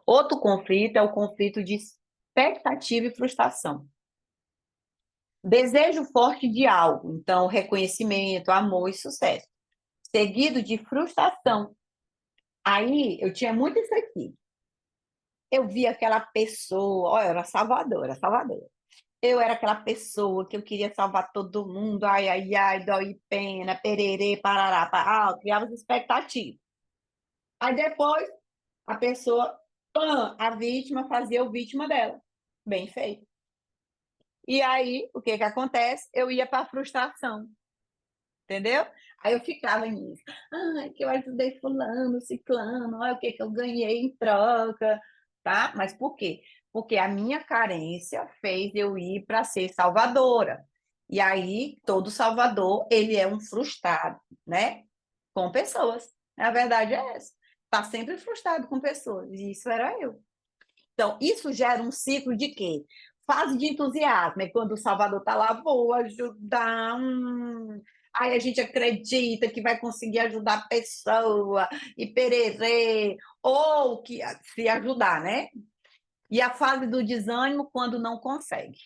Outro conflito é o conflito de expectativa e frustração. Desejo forte de algo, então reconhecimento, amor e sucesso, seguido de frustração. Aí eu tinha muito isso aqui. Eu via aquela pessoa, olha, eu era salvadora, salvadora. Eu era aquela pessoa que eu queria salvar todo mundo, ai, ai, ai, dói pena, pererê, parará, pará, eu criava as expectativas. Aí depois, a pessoa, pã, a vítima fazia o vítima dela. Bem feito. E aí, o que que acontece? Eu ia para a frustração, entendeu? Aí eu ficava nisso. Ai, que eu ajudei fulano, ciclano, olha o que que eu ganhei em troca, tá? Mas por quê? Porque a minha carência fez eu ir para ser salvadora. E aí, todo salvador, ele é um frustrado, né? Com pessoas. A verdade é essa. Está sempre frustrado com pessoas. E isso era eu. Então, isso gera um ciclo de quê? Fase de entusiasmo, é quando o Salvador está lá, vou ajudar. Aí a gente acredita que vai conseguir ajudar a pessoa, e pererê, ou que se ajudar, né? E a fase do desânimo, quando não consegue,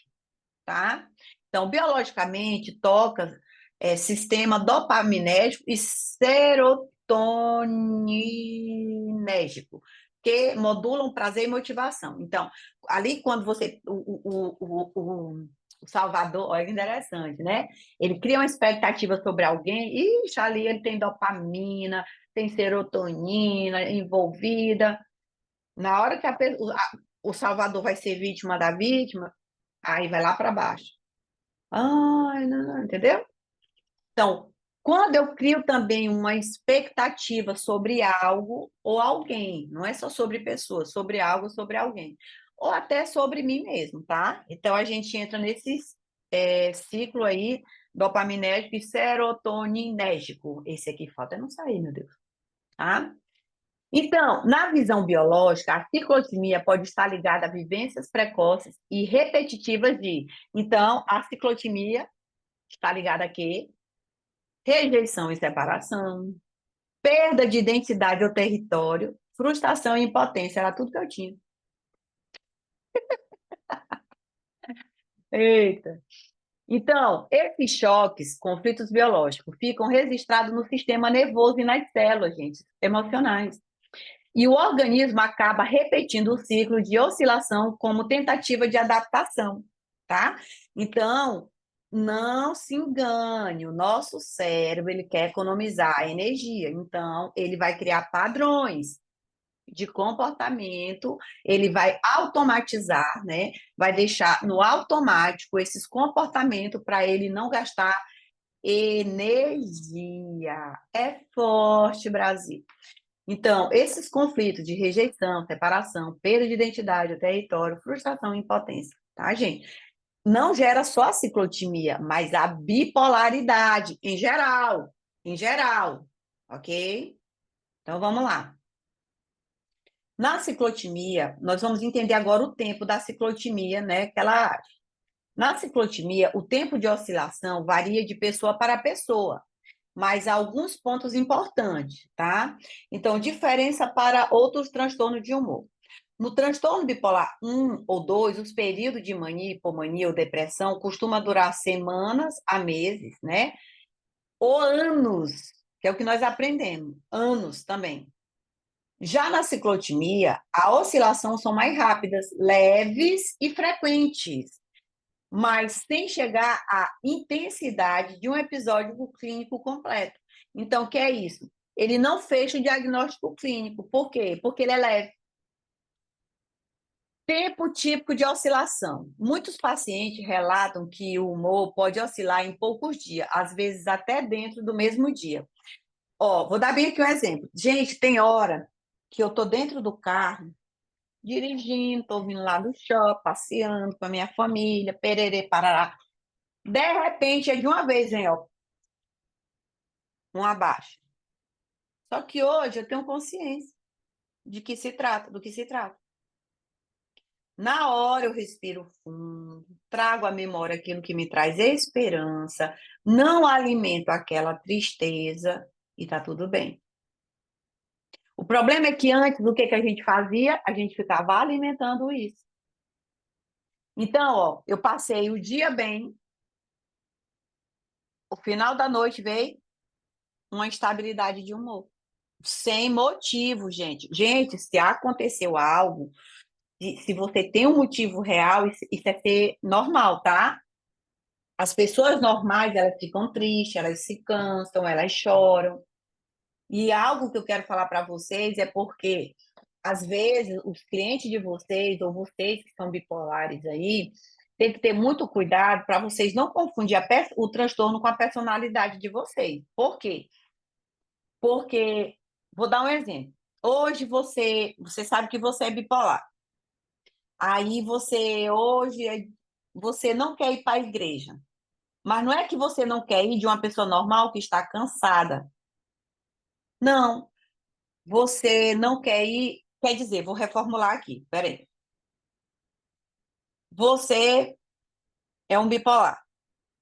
tá? Então, biologicamente, toca sistema dopaminérgico e serotoninérgico, que modulam prazer e motivação. Então, ali quando você... O Salvador, olha que interessante, né? Ele cria uma expectativa sobre alguém, e ali ele tem dopamina, tem serotonina envolvida. Na hora que o Salvador vai ser vítima da vítima, aí vai lá para baixo. Ai, não, entendeu? Então, quando eu crio também uma expectativa sobre algo ou alguém, não é só sobre pessoas, sobre algo, sobre alguém, ou até sobre mim mesmo, tá? Então, a gente entra nesse ciclo aí, dopaminérgico e serotoninérgico. Esse aqui falta não sair, meu Deus. Tá? Então, na visão biológica, a ciclotimia pode estar ligada a vivências precoces e repetitivas de... Então, a ciclotimia está ligada a quê? Rejeição e separação, perda de identidade ou território, frustração e impotência, era tudo que eu tinha. Eita! Então, esses choques, conflitos biológicos, ficam registrados no sistema nervoso e nas células, gente, emocionais. E o organismo acaba repetindo o ciclo de oscilação como tentativa de adaptação, tá? Então, não se engane, o nosso cérebro, ele quer economizar energia, então ele vai criar padrões de comportamento, ele vai automatizar, né? Vai deixar no automático esses comportamentos para ele não gastar energia. É forte, Brasil. Então, esses conflitos de rejeição, separação, perda de identidade, território, frustração e impotência, tá, gente? Não gera só a ciclotimia, mas a bipolaridade em geral, ok? Então, vamos lá. Na ciclotimia, nós vamos entender agora o tempo da ciclotimia, né, que ela age. Na ciclotimia, o tempo de oscilação varia de pessoa para pessoa, mas há alguns pontos importantes, tá? Então, diferença para outros transtornos de humor. No transtorno bipolar 1 ou 2, os períodos de mania, hipomania ou depressão costumam durar semanas a meses, né? Ou anos, que é o que nós aprendemos, anos também. Já na ciclotimia, a oscilação são mais rápidas, leves e frequentes. mas sem chegar à intensidade de um episódio clínico completo. Então, o que é isso? Ele não fecha o diagnóstico clínico. Por quê? Porque ele é leve. Tempo típico de oscilação. Muitos pacientes relatam que o humor pode oscilar em poucos dias, às vezes até dentro do mesmo dia. Ó, vou dar bem aqui um exemplo. Gente, tem hora que eu tô dentro do carro, dirigindo, tô vindo lá do shopping, passeando com a minha família, pererê, parará. De repente, é de uma vez, hein, ó, um abaixo. Só que hoje eu tenho consciência de que se trata, do que se trata. Na hora eu respiro fundo, trago à memória aquilo que me traz esperança, não alimento aquela tristeza e tá tudo bem. O problema é que antes, o que a gente fazia? A gente ficava alimentando isso. Então, ó, eu passei o dia bem, o final da noite veio uma instabilidade de humor. Sem motivo, gente. Gente, se aconteceu algo, se você tem um motivo real, isso é ser normal, tá? As pessoas normais, elas ficam tristes, elas se cansam, elas choram. E algo que eu quero falar para vocês é porque, às vezes, os clientes de vocês, ou vocês que são bipolares aí, tem que ter muito cuidado para vocês não confundir o transtorno com a personalidade de vocês. Por quê? Porque, vou dar um exemplo. Hoje você sabe que você é bipolar. Aí você não quer ir para a igreja. Mas não é que você não quer ir de uma pessoa normal que está cansada. Não, você não quer ir. Quer dizer, vou reformular aqui, peraí. Você é um bipolar.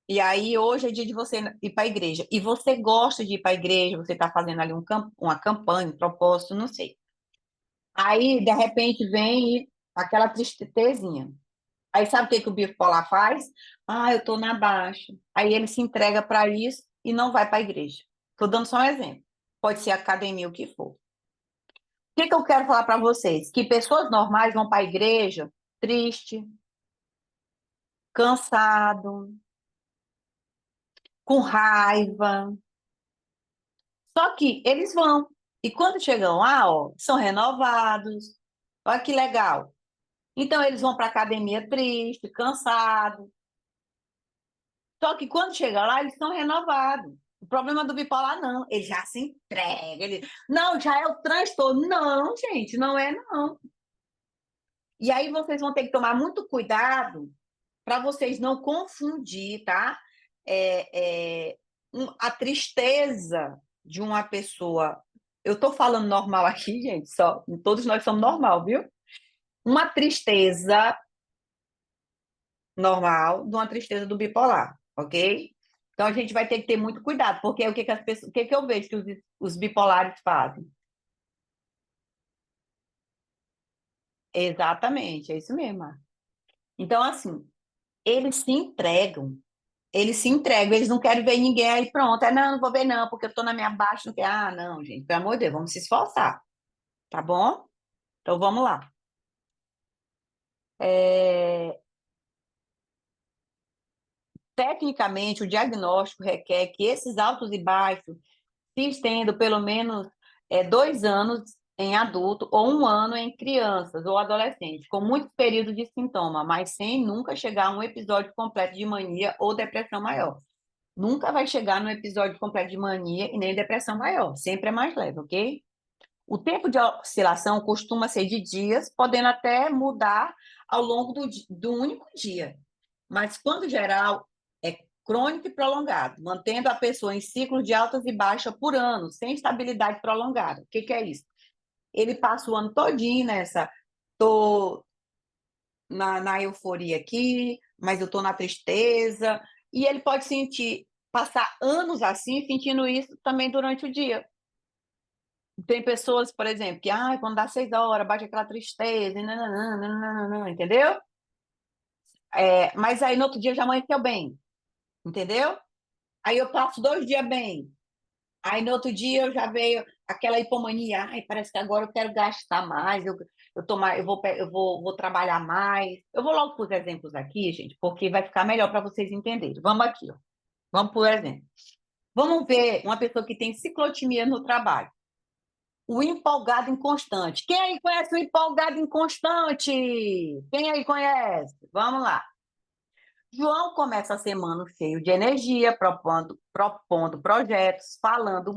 E aí, hoje é dia de você ir para a igreja. E você gosta de ir para a igreja, você está fazendo ali uma campanha, um propósito, não sei. Aí, de repente, vem aquela tristezinha. Aí, sabe o que o bipolar faz? Ah, eu estou na baixa. Aí ele se entrega para isso e não vai para a igreja. Estou dando só um exemplo. Pode ser academia, o que for. O que eu quero falar para vocês? Que pessoas normais vão para a igreja triste, cansado, com raiva. Só que eles vão. E quando chegam lá, ó, são renovados. Olha que legal. Então, eles vão para a academia triste, cansado. Só que quando chega lá, eles estão renovados. O problema do bipolar, não. Ele já se entrega. Não, já é o transtorno. Não, gente, não é, não. E aí vocês vão ter que tomar muito cuidado para vocês não confundir, tá? A tristeza de uma pessoa. Eu estou falando normal aqui, gente, só. Todos nós somos normal, viu? Uma tristeza normal de uma tristeza do bipolar, ok? Então a gente vai ter que ter muito cuidado, porque o que eu vejo que os bipolares fazem? Exatamente, é isso mesmo. Então, assim, eles se entregam. Eles se entregam, eles não querem ver ninguém aí, pronto. Não, não vou ver não, porque eu estou na minha baixa. Não quero. Ah, não, gente, pelo amor de Deus, vamos se esforçar, tá bom? Então, vamos lá. Tecnicamente, o diagnóstico requer que esses altos e baixos se estendam pelo menos 2 anos em adulto ou 1 ano em crianças ou adolescentes, com muitos períodos de sintoma, mas sem nunca chegar a um episódio completo de mania ou depressão maior. Nunca vai chegar no episódio completo de mania e nem depressão maior, sempre é mais leve, ok? O tempo de oscilação costuma ser de dias, podendo até mudar ao longo do único dia. Mas, quando geral, é crônico e prolongado, mantendo a pessoa em ciclos de altas e baixas por ano, sem estabilidade prolongada. O que é isso? Ele passa o ano todinho nessa, tô na euforia aqui, mas eu tô na tristeza, e ele pode passar anos assim, sentindo isso também durante o dia. Tem pessoas, por exemplo, que quando dá 6 horas, bate aquela tristeza, entendeu? Mas aí no outro dia já amanheceu bem, entendeu? Aí eu passo 2 dias bem. Aí no outro dia eu já veio aquela hipomania, ai, parece que agora eu quero gastar mais, vou trabalhar mais. Eu vou logo para os exemplos aqui, gente, porque vai ficar melhor para vocês entenderem. Vamos aqui, ó. Vamos por exemplo. Vamos ver uma pessoa que tem ciclotimia no trabalho. O empolgado inconstante. Quem aí conhece o empolgado inconstante? Quem aí conhece? Vamos lá. João começa a semana cheio de energia, propondo projetos, falando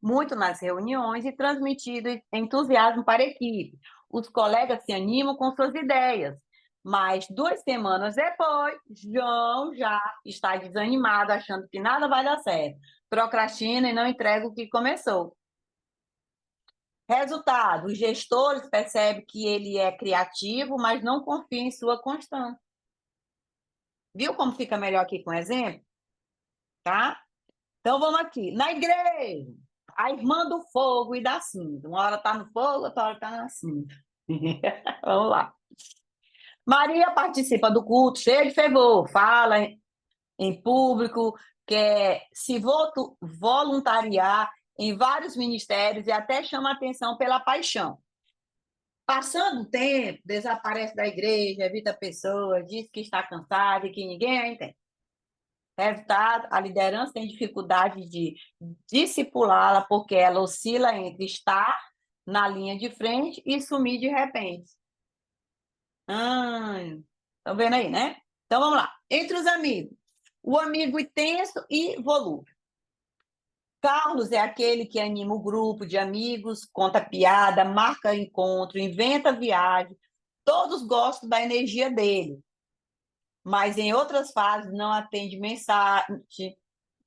muito nas reuniões e transmitindo entusiasmo para a equipe. Os colegas se animam com suas ideias, mas 2 semanas depois, João já está desanimado, achando que nada vai dar certo. Procrastina e não entrega o que começou. Resultado, os gestores percebem que ele é criativo, mas não confiam em sua constância. Viu como fica melhor aqui com exemplo? Tá? Então vamos aqui. Na igreja, a irmã do fogo e da cinza. Uma hora está no fogo, outra hora está na cinza. Vamos lá. Maria participa do culto, cheia de fervor, fala em público, quer se voluntariar em vários ministérios e até chama atenção pela paixão. Passando o tempo, desaparece da igreja, evita pessoas, diz que está cansada e que ninguém a entende. Resultado, a liderança tem dificuldade de discipulá-la porque ela oscila entre estar na linha de frente e sumir de repente. Estão vendo aí, né? Então, vamos lá. Entre os amigos, o amigo intenso e volúvel. Carlos é aquele que anima o grupo de amigos, conta piada, marca encontro, inventa viagem. Todos gostam da energia dele. Mas em outras fases não atende mensagem,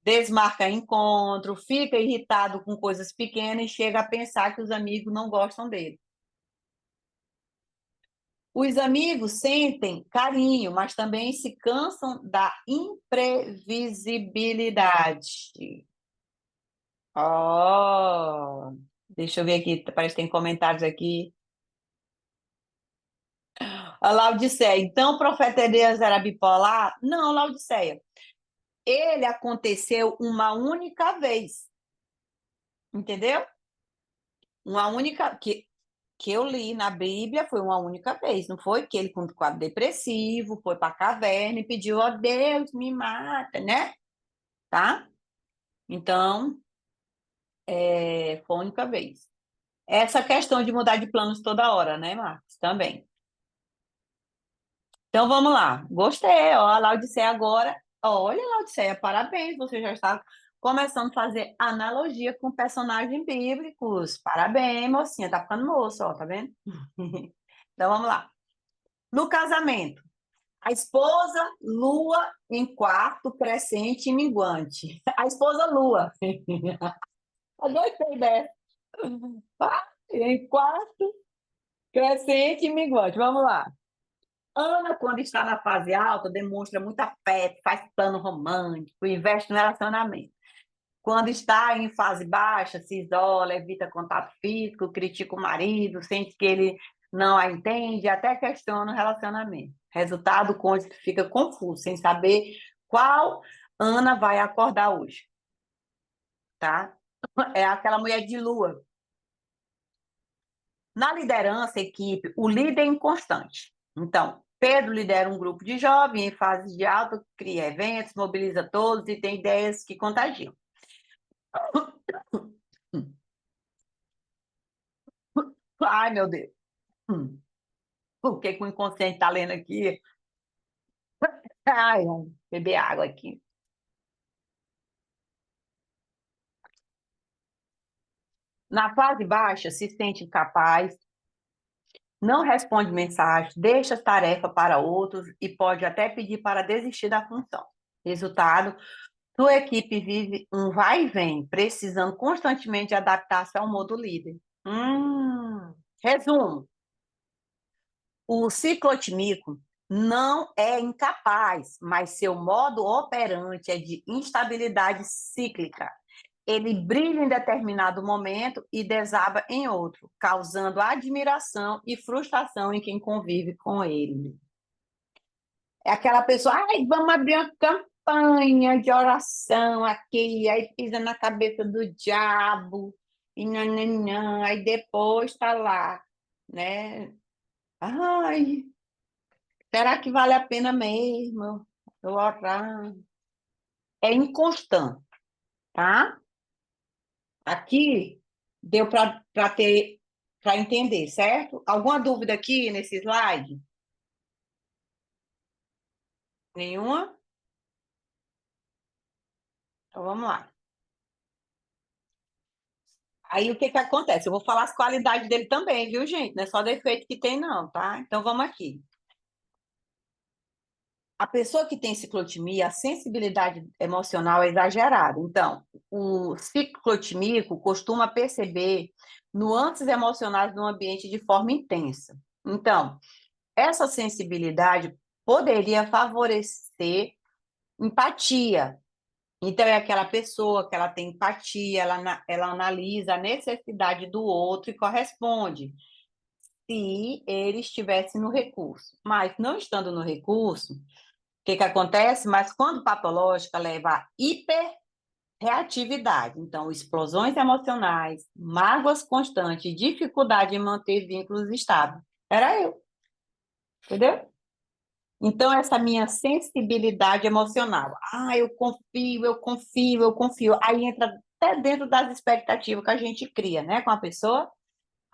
desmarca encontro, fica irritado com coisas pequenas e chega a pensar que os amigos não gostam dele. Os amigos sentem carinho, mas também se cansam da imprevisibilidade. Deixa eu ver aqui, parece que tem comentários aqui. A Laodiceia. Então, o profeta Elias era bipolar? Não, Laodiceia. Ele aconteceu uma única vez. Entendeu? Uma única... Que eu li na Bíblia foi uma única vez. Não foi que ele, com quadro depressivo, foi para a caverna e pediu, ó Deus, me mata, né? Tá? Então, foi a única vez. Essa questão de mudar de planos toda hora, né, Marcos? Também. Então, vamos lá. Gostei, ó, a Laodiceia agora. Olha, Laodiceia, parabéns, você já está começando a fazer analogia com personagens bíblicos. Parabéns, mocinha, tá ficando moça, ó, tá vendo? Então, vamos lá. No casamento, a esposa, lua em quarto, crescente e minguante. A esposa, lua. Eu gostei dessa. Em quarto, crescente e minguante. Vamos lá. Ana, quando está na fase alta, demonstra muito afeto, faz plano romântico, investe no relacionamento. Quando está em fase baixa, se isola, evita contato físico, critica o marido, sente que ele não a entende, até questiona o relacionamento. Resultado, o cônjuge fica confuso, sem saber qual Ana vai acordar hoje. Tá? É aquela mulher de lua. Na liderança, equipe, o líder é inconstante. Então, Pedro lidera um grupo de jovens em fases de alta, cria eventos, mobiliza todos e tem ideias que contagiam. Ai, meu Deus. O que o inconsciente está lendo aqui? Ai, beber água aqui. Na fase baixa, se sente incapaz, não responde mensagem, deixa tarefa para outros e pode até pedir para desistir da função. Resultado, sua equipe vive um vai e vem, precisando constantemente adaptar-se ao modo líder. Resumo. O ciclotímico não é incapaz, mas seu modo operante é de instabilidade cíclica. Ele brilha em determinado momento e desaba em outro, causando admiração e frustração em quem convive com ele. É aquela pessoa, ai, vamos abrir uma campanha de oração aqui, aí pisa na cabeça do diabo, e nananã, aí depois está lá, né? Ai, será que vale a pena mesmo eu orar? É inconstante, tá? Aqui deu para entender, certo? Alguma dúvida aqui nesse slide? Nenhuma? Então vamos lá. Aí o que que acontece? Eu vou falar as qualidades dele também, viu, gente? Não é só defeito que tem, não, tá? Então vamos aqui. A pessoa que tem ciclotimia, a sensibilidade emocional é exagerada. Então, o ciclotímico costuma perceber nuances emocionais no ambiente de forma intensa. Então, essa sensibilidade poderia favorecer empatia. Então, é aquela pessoa que ela tem empatia, ela analisa a necessidade do outro e corresponde, se ele estivesse no recurso. Mas, não estando no recurso, o que acontece? Mas quando patológica leva a hiperreatividade, então, explosões emocionais, mágoas constantes, dificuldade em manter vínculos estáveis. Era eu, entendeu? Então, essa minha sensibilidade emocional. Ah, eu confio, eu confio, eu confio. Aí entra até dentro das expectativas que a gente cria, né, com a pessoa.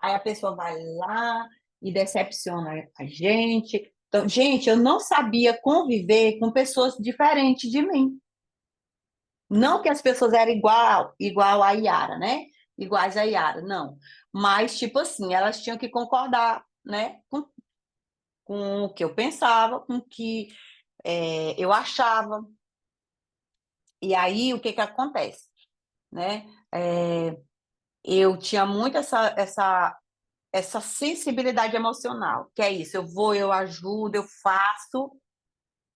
Aí a pessoa vai lá e decepciona a gente. Então, gente, eu não sabia conviver com pessoas diferentes de mim. Não que as pessoas eram igual a Yara, né? Iguais a Yara, não. Mas, tipo assim, elas tinham que concordar, né? Com o que eu pensava, com o que eu achava. E aí, o que que acontece, né? Eu tinha muito essa sensibilidade emocional, que é isso, eu vou, eu ajudo, eu faço,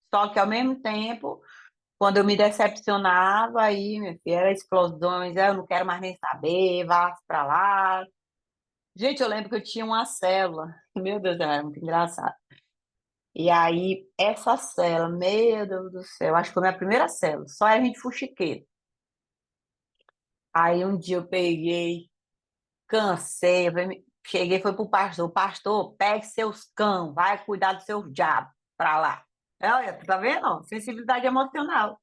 só que ao mesmo tempo, quando eu me decepcionava, aí, minha filha, era explosões, eu não quero mais nem saber, vá para lá. Gente, eu lembro que eu tinha uma célula, meu Deus, era muito engraçado. E aí, essa célula, meu Deus do céu, acho que foi a minha primeira célula, só era gente fuxiqueira. Aí um dia eu peguei, cansei, cheguei, foi pro pastor, pegue seus cão, vai cuidar dos seus diabos pra lá. Olha, tá vendo? Sensibilidade emocional.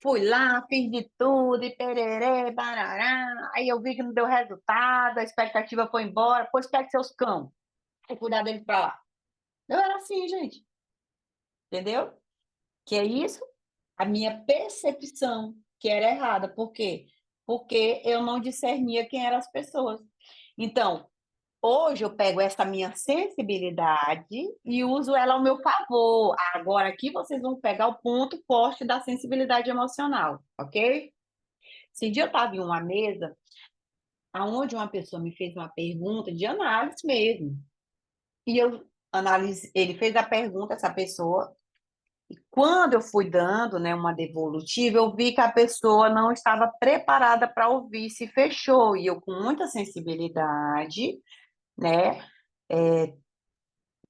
Fui lá, fiz de tudo, e pererê, barará. Aí eu vi que não deu resultado, a expectativa foi embora. Pois pegue seus cão, vai cuidar deles pra lá. Eu era assim, gente, entendeu? Que é isso? A minha percepção que era errada. Por quê? Porque eu não discernia quem eram as pessoas. Então, hoje eu pego essa minha sensibilidade e uso ela ao meu favor. Agora, aqui vocês vão pegar o ponto forte da sensibilidade emocional, ok? Esse dia eu estava em uma mesa onde uma pessoa me fez uma pergunta de análise mesmo. E ele fez a pergunta, essa pessoa, e quando eu fui dando, né, uma devolutiva, eu vi que a pessoa não estava preparada para ouvir, se fechou. E eu, com muita sensibilidade, né,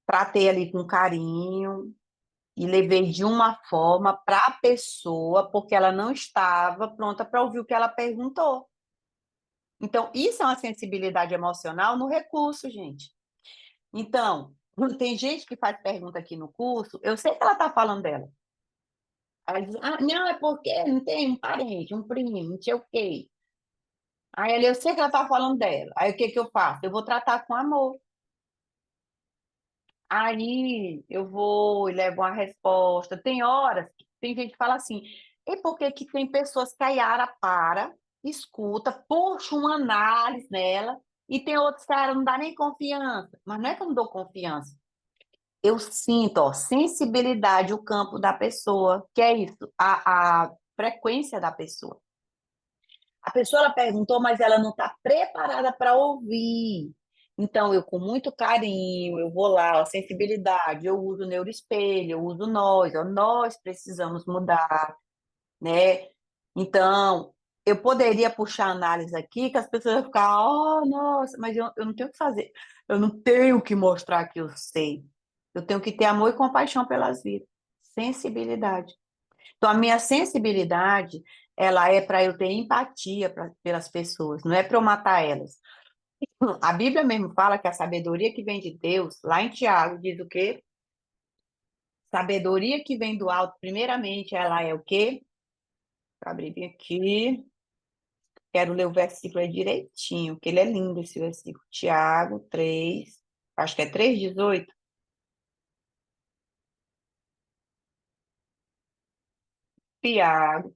tratei ali com carinho e levei de uma forma para a pessoa, porque ela não estava pronta para ouvir o que ela perguntou. Então, isso é uma sensibilidade emocional no recurso, gente. Então, tem gente que faz pergunta aqui no curso, eu sei que ela está falando dela. Ela diz, não, é porque não tem um parente, um primo, não sei o quê. Aí eu sei que ela está falando dela. Aí o que que eu faço? Eu vou tratar com amor. Aí eu vou e levo uma resposta. Tem horas que tem gente que fala assim, e por que que tem pessoas que a Yara para, escuta, puxa uma análise nela, e tem outros que a Yara não dá nem confiança. Mas não é que eu não dou confiança. Eu sinto, ó, sensibilidade, o campo da pessoa, que é isso, a frequência da pessoa. A pessoa ela perguntou, mas ela não está preparada para ouvir. Então, eu com muito carinho, eu vou lá, a sensibilidade, eu uso o neuroespelho, eu uso nós, ó, nós precisamos mudar, né? Então, eu poderia puxar análise aqui, que as pessoas vão ficar, oh, nossa, mas eu não tenho o que fazer, eu não tenho que mostrar que eu sei. Eu tenho que ter amor e compaixão pelas vidas, sensibilidade. Então, a minha sensibilidade, ela é para eu ter empatia pelas pessoas, não é para eu matar elas. A Bíblia mesmo fala que a sabedoria que vem de Deus, lá em Tiago, diz o quê? Sabedoria que vem do alto, primeiramente, ela é o quê? Vou abrir bem aqui. Quero ler o versículo aí direitinho, porque ele é lindo esse versículo. Tiago 3, acho que é 3,18. Tiago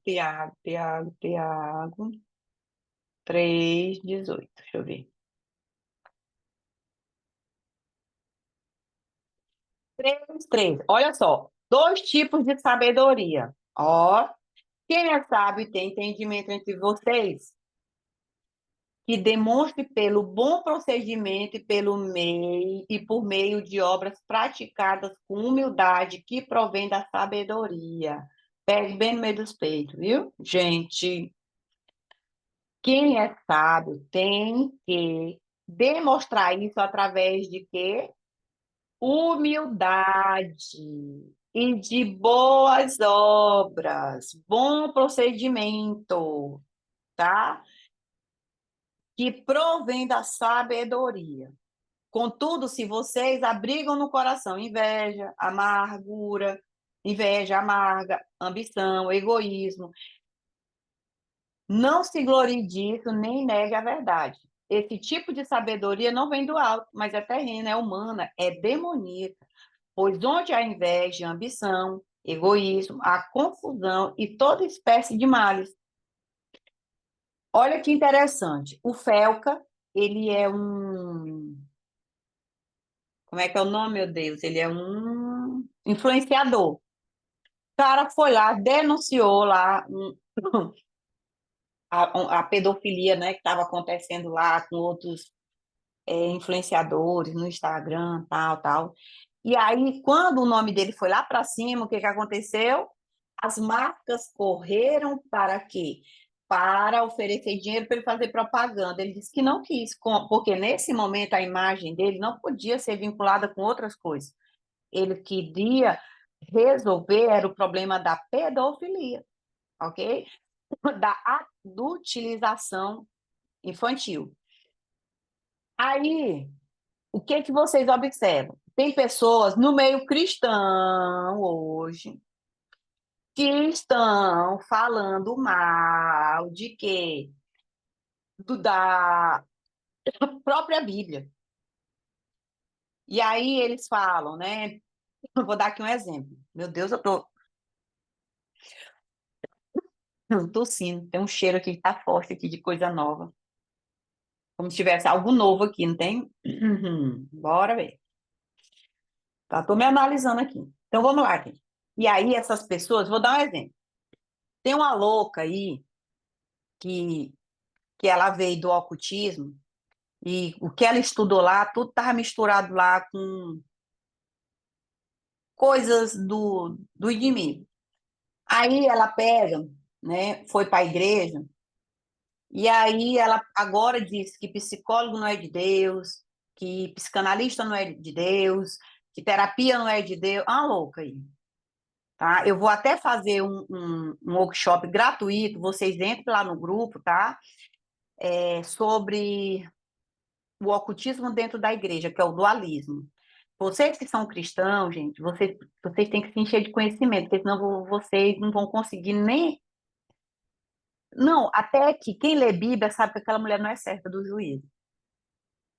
3,18. Deixa eu ver. 3,3. Olha só, dois tipos de sabedoria. Ó, quem é sábio e tem entendimento entre vocês, que demonstre pelo bom procedimento e por meio de obras praticadas com humildade que provém da sabedoria. Pegue bem no meio dos peitos, viu? Gente, quem é sábio tem que demonstrar isso através de quê? Humildade e de boas obras, bom procedimento, tá? Que provém da sabedoria. Contudo, se vocês abrigam no coração inveja amarga, ambição, egoísmo, não se glorie disso, nem negue a verdade. Esse tipo de sabedoria não vem do alto, mas é terrena, é humana, é demoníaca. Pois onde há inveja, ambição, egoísmo, há confusão e toda espécie de males. Olha que interessante. O Felca, ele é um... Como é que é o nome, meu Deus? Ele é um influenciador. O cara foi lá, denunciou lá a pedofilia, né, que estava acontecendo lá com outros influenciadores no Instagram, tal, tal. E aí, quando o nome dele foi lá para cima, o que que aconteceu? As marcas correram para quê? Para oferecer dinheiro para ele fazer propaganda. Ele disse que não quis, porque nesse momento a imagem dele não podia ser vinculada com outras coisas. Ele queria resolver era o problema da pedofilia, ok? Da adultilização infantil. Aí, o que que vocês observam? Tem pessoas no meio cristão hoje que estão falando mal de quê? Da própria Bíblia. E aí eles falam, né? Eu vou dar aqui um exemplo. Meu Deus, eu tô tossindo. Tem um cheiro aqui que tá forte aqui de coisa nova. Como se tivesse algo novo aqui, não tem? Bora ver. Tá, tô me analisando aqui. Então vamos lá, gente. E aí essas pessoas, vou dar um exemplo. Tem uma louca aí que ela veio do ocultismo e o que ela estudou lá, tudo estava misturado lá com coisas do inimigo. Aí ela pega, né, foi para a igreja, e aí ela agora diz que psicólogo não é de Deus, que psicanalista não é de Deus, que terapia não é de Deus. Ah, louca aí. Tá? Eu vou até fazer um workshop gratuito, vocês entrem lá no grupo, tá? Sobre o ocultismo dentro da igreja, que é o dualismo. Vocês que são cristãos, gente, vocês têm que se encher de conhecimento, porque senão vocês não vão conseguir nem... Não, até que quem lê Bíblia sabe que aquela mulher não é certa do juízo.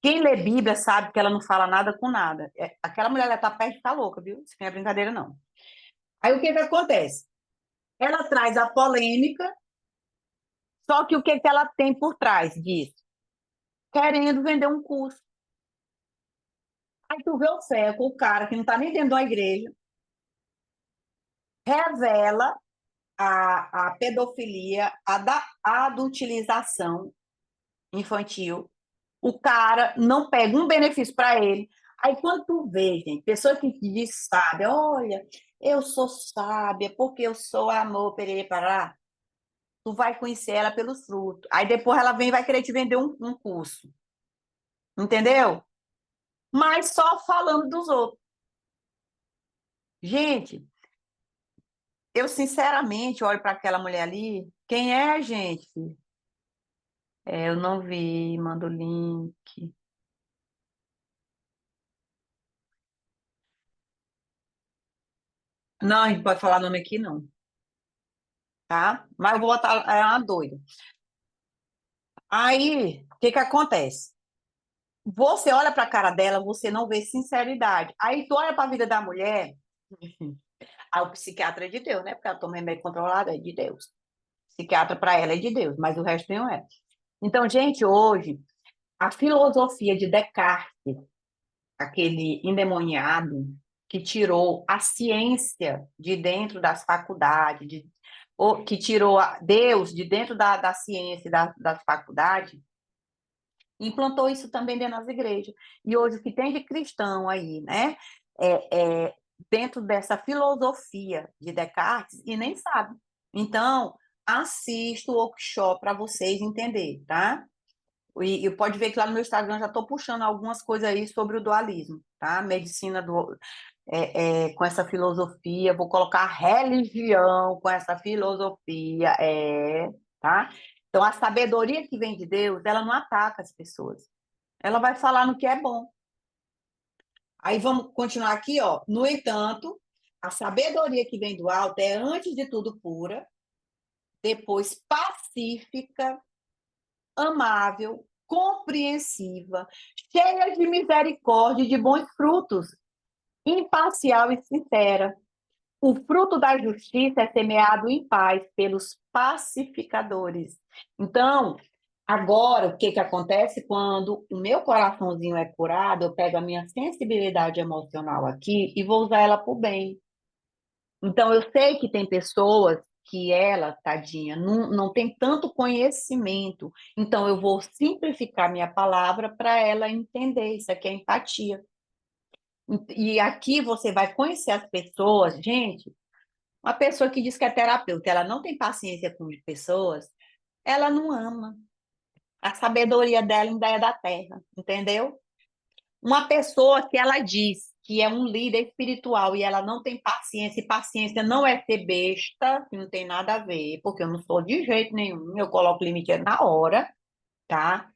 Quem lê Bíblia sabe que ela não fala nada com nada. Aquela mulher, ela tá perto de ficar louca, viu? Isso não é brincadeira, não. Aí o que que acontece? Ela traz a polêmica, só que o que que ela tem por trás disso? Querendo vender um curso. Aí tu vê o Feco, o cara que não tá nem dentro da igreja, revela a pedofilia, a adultilização infantil. O cara não pega um benefício para ele. Aí quando tu vê, gente, pessoa que te diz sábia, olha, eu sou sábia porque eu sou amor, perere, pará, tu vai conhecer ela pelos frutos. Aí depois ela vem e vai querer te vender um curso. Entendeu? Mas só falando dos outros. Gente, eu sinceramente olho para aquela mulher ali. Quem é, gente? Eu não vi, manda o link. Não, a gente pode falar nome aqui, não, tá? Mas eu vou botar, é uma doida. Aí, o que que acontece? Você olha para a cara dela, você não vê sinceridade. Aí tu olha para a vida da mulher, aí o psiquiatra é de Deus, né? Porque ela toma remédio controlado, é de Deus. Psiquiatra para ela é de Deus, mas o resto não é. Então, gente, hoje, a filosofia de Descartes, aquele endemoniado que tirou a ciência de dentro das faculdades, que tirou Deus de dentro da ciência e das faculdades, implantou isso também dentro das igrejas. E hoje o que tem de cristão aí, né, dentro dessa filosofia de Descartes e nem sabe. Então, assista o workshop para vocês entenderem, tá? E pode ver que lá no meu Instagram já estou puxando algumas coisas aí sobre o dualismo, tá? Medicina com essa filosofia, vou colocar religião com essa filosofia, tá? Então, a sabedoria que vem de Deus, ela não ataca as pessoas. Ela vai falar no que é bom. Aí vamos continuar aqui, ó. No entanto, a sabedoria que vem do alto é, antes de tudo, pura, depois pacífica, amável, compreensiva, cheia de misericórdia e de bons frutos, imparcial e sincera. O fruto da justiça é semeado em paz pelos pacificadores. Então, agora, o que que acontece quando o meu coraçãozinho é curado? Eu pego a minha sensibilidade emocional aqui e vou usar ela para o bem. Então, eu sei que tem pessoas que ela, tadinha, não tem tanto conhecimento. Então, eu vou simplificar minha palavra para ela entender. Isso aqui é empatia. E aqui você vai conhecer as pessoas. Gente, uma pessoa que diz que é terapeuta, ela não tem paciência com pessoas, ela não ama. A sabedoria dela ainda é da terra, entendeu? Uma pessoa que ela diz que é um líder espiritual e ela não tem paciência, e paciência não é ser besta, que não tem nada a ver, porque eu não sou de jeito nenhum, eu coloco limite na hora, tá?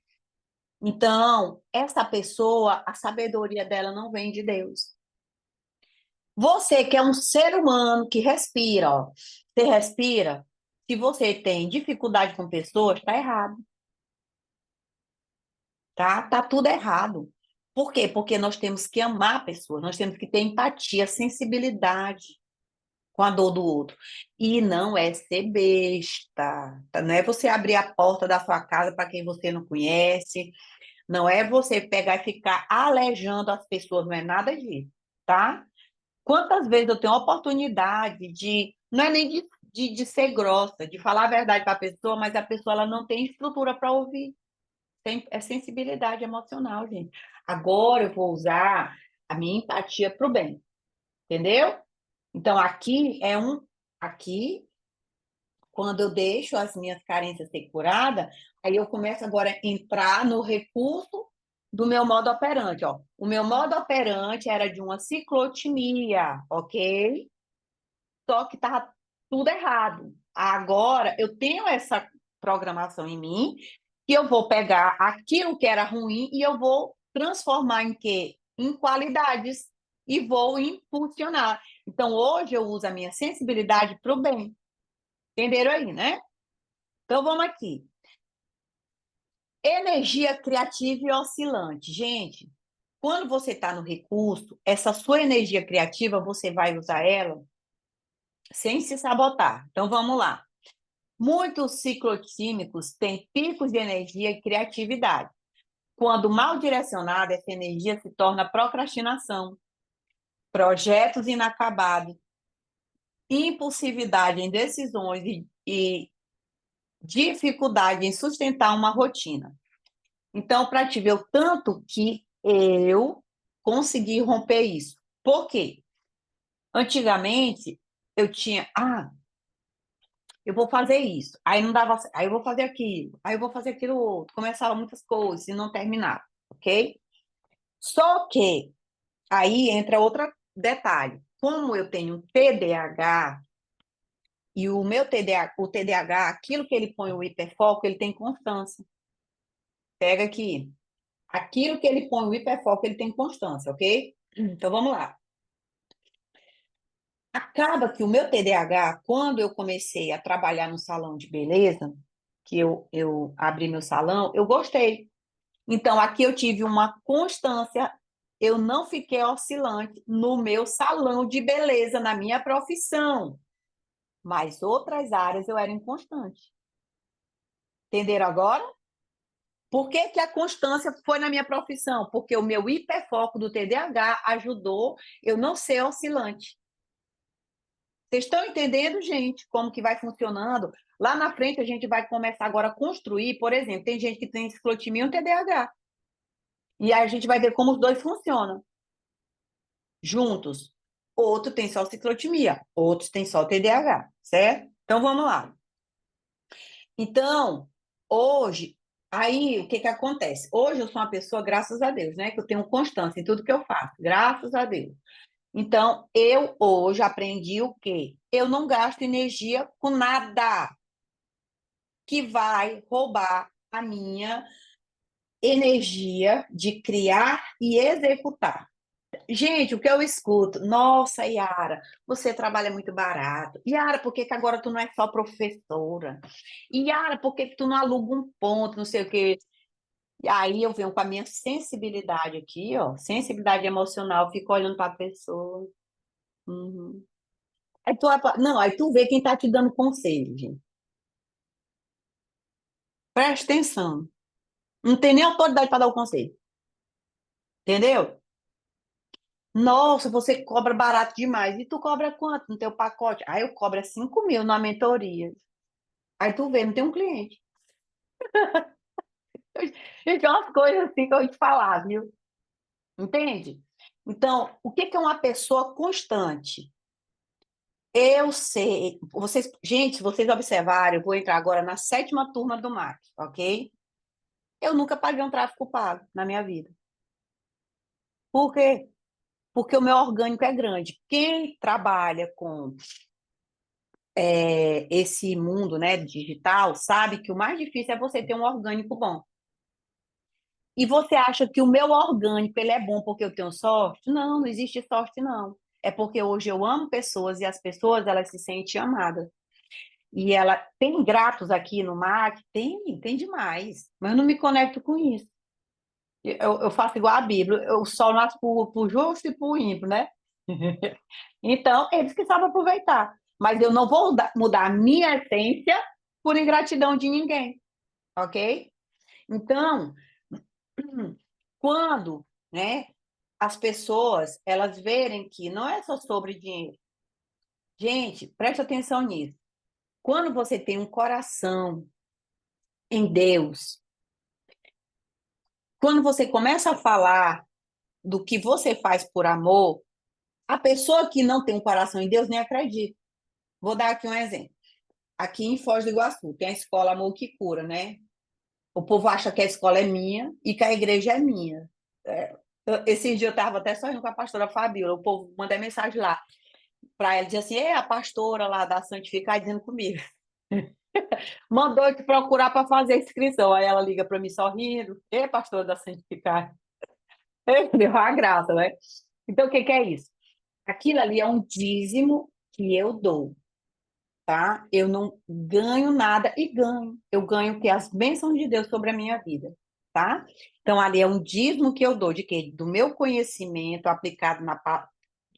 Então, essa pessoa, a sabedoria dela não vem de Deus. Você que é um ser humano que respira, ó, você respira, se você tem dificuldade com pessoas, tá errado, tá? Tá tudo errado. Por quê? Porque nós temos que amar pessoas, nós temos que ter empatia, sensibilidade com a dor do outro. E não é ser besta, tá? Não é você abrir a porta da sua casa para quem você não conhece, não é você pegar e ficar alejando as pessoas, não é nada disso, tá? Quantas vezes eu tenho a oportunidade não é nem de ser grossa, de falar a verdade para a pessoa, mas a pessoa ela não tem estrutura para ouvir. É sensibilidade emocional, gente. Agora eu vou usar a minha empatia para o bem, entendeu? Então, aqui, quando eu deixo as minhas carências ser curadas, aí eu começo agora a entrar no recurso do meu modo operante, ó. O meu modo operante era de uma ciclotimia, ok? Só que estava tudo errado. Agora, eu tenho essa programação em mim, que eu vou pegar aquilo que era ruim e eu vou transformar em quê? Em qualidades e vou impulsionar. Então, hoje eu uso a minha sensibilidade para o bem. Entenderam aí, né? Então, vamos aqui. Energia criativa e oscilante. Gente, quando você está no recurso, essa sua energia criativa, você vai usar ela sem se sabotar. Então, vamos lá. Muitos ciclotímicos têm picos de energia e criatividade. Quando mal direcionada, essa energia se torna procrastinação, projetos inacabados, impulsividade em decisões e dificuldade em sustentar uma rotina. Então, para te ver o tanto que eu consegui romper isso. Por quê? Antigamente, eu tinha, eu vou fazer isso, aí não dava, aí eu vou fazer aquilo, aí eu vou fazer aquilo outro. Começava muitas coisas e não terminava, ok? Só que aí entra outro detalhe. Como eu tenho TDAH, E o meu TDAH, aquilo que ele põe o hiperfoco, ele tem constância. Pega aqui. Aquilo que ele põe o hiperfoco, ele tem constância, ok? Então, vamos lá. Acaba que o meu TDAH, quando eu comecei a trabalhar no salão de beleza, que eu abri meu salão, eu gostei. Então, aqui eu tive uma constância, eu não fiquei oscilante no meu salão de beleza, na minha profissão. Mas outras áreas eu era inconstante. Entenderam agora? Por que que a constância foi na minha profissão? Porque o meu hiperfoco do TDAH ajudou eu não ser oscilante. Vocês estão entendendo, gente, como que vai funcionando? Lá na frente a gente vai começar agora a construir, por exemplo, tem gente que tem ciclotimia e um TDAH. E aí a gente vai ver como os dois funcionam juntos. Outro tem só ciclotimia, outros tem só TDAH, certo? Então vamos lá. Então, hoje, aí o que que acontece? Hoje eu sou uma pessoa, graças a Deus, né? Que eu tenho constância em tudo que eu faço, graças a Deus. Então, eu hoje aprendi o quê? Eu não gasto energia com nada que vai roubar a minha energia de criar e executar. Gente, o que eu escuto? Nossa, Yara, você trabalha muito barato. Yara, por que que agora tu não é só professora? Yara, por que que tu não aluga um ponto, não sei o quê? E aí eu venho com a minha sensibilidade aqui, ó, sensibilidade emocional, fico olhando para a pessoa. Uhum. Não, aí tu vê quem tá te dando conselho, gente. Presta atenção. Não tem nem autoridade para dar o conselho. Entendeu? Nossa, você cobra barato demais. E tu cobra quanto no teu pacote? Aí eu cobro 5.000 na mentoria. Aí tu vê, não tem um cliente. Gente, é umas coisas assim que eu vou te falar, viu? Entende? Então, o que que é uma pessoa constante? Eu sei, vocês, gente, se vocês observarem, eu vou entrar agora na 7ª turma do MAC, ok? Eu nunca paguei um tráfico pago na minha vida. Por quê? Porque o meu orgânico é grande. Quem trabalha com esse mundo, né, digital sabe que o mais difícil é você ter um orgânico bom. E você acha que o meu orgânico ele é bom porque eu tenho sorte? Não, não existe sorte, não. É porque hoje eu amo pessoas e as pessoas elas se sentem amadas. E ela tem gratos aqui no MAC? Tem demais. Mas eu não me conecto com isso. Eu faço igual a Bíblia, o sol nasce por justo e por ímpio, né? Então, eles que sabem aproveitar. Mas eu não vou mudar a minha essência por ingratidão de ninguém, ok? Então, quando, né, as pessoas, elas verem que não é só sobre dinheiro. Gente, preste atenção nisso. Quando você tem um coração em Deus, quando você começa a falar do que você faz por amor, a pessoa que não tem um coração em Deus nem acredita. Vou dar aqui um exemplo. Aqui em Foz do Iguaçu tem a escola Amor que Cura, né? O povo acha que a escola é minha e que a igreja é minha. Esse dia eu estava até sorrindo com a pastora Fabiola, o povo manda mensagem lá para ela, diz assim, é a pastora lá da Santificar dizendo comigo. Mandou te procurar para fazer a inscrição. Aí ela liga para mim sorrindo, pastora da Santificar. Deu a graça, né? Então, o que que é isso? Aquilo ali é um dízimo que eu dou, tá? Eu não ganho nada e ganho. Eu ganho que as bênçãos de Deus sobre a minha vida, tá? Então, ali é um dízimo que eu dou de quê? Do meu conhecimento aplicado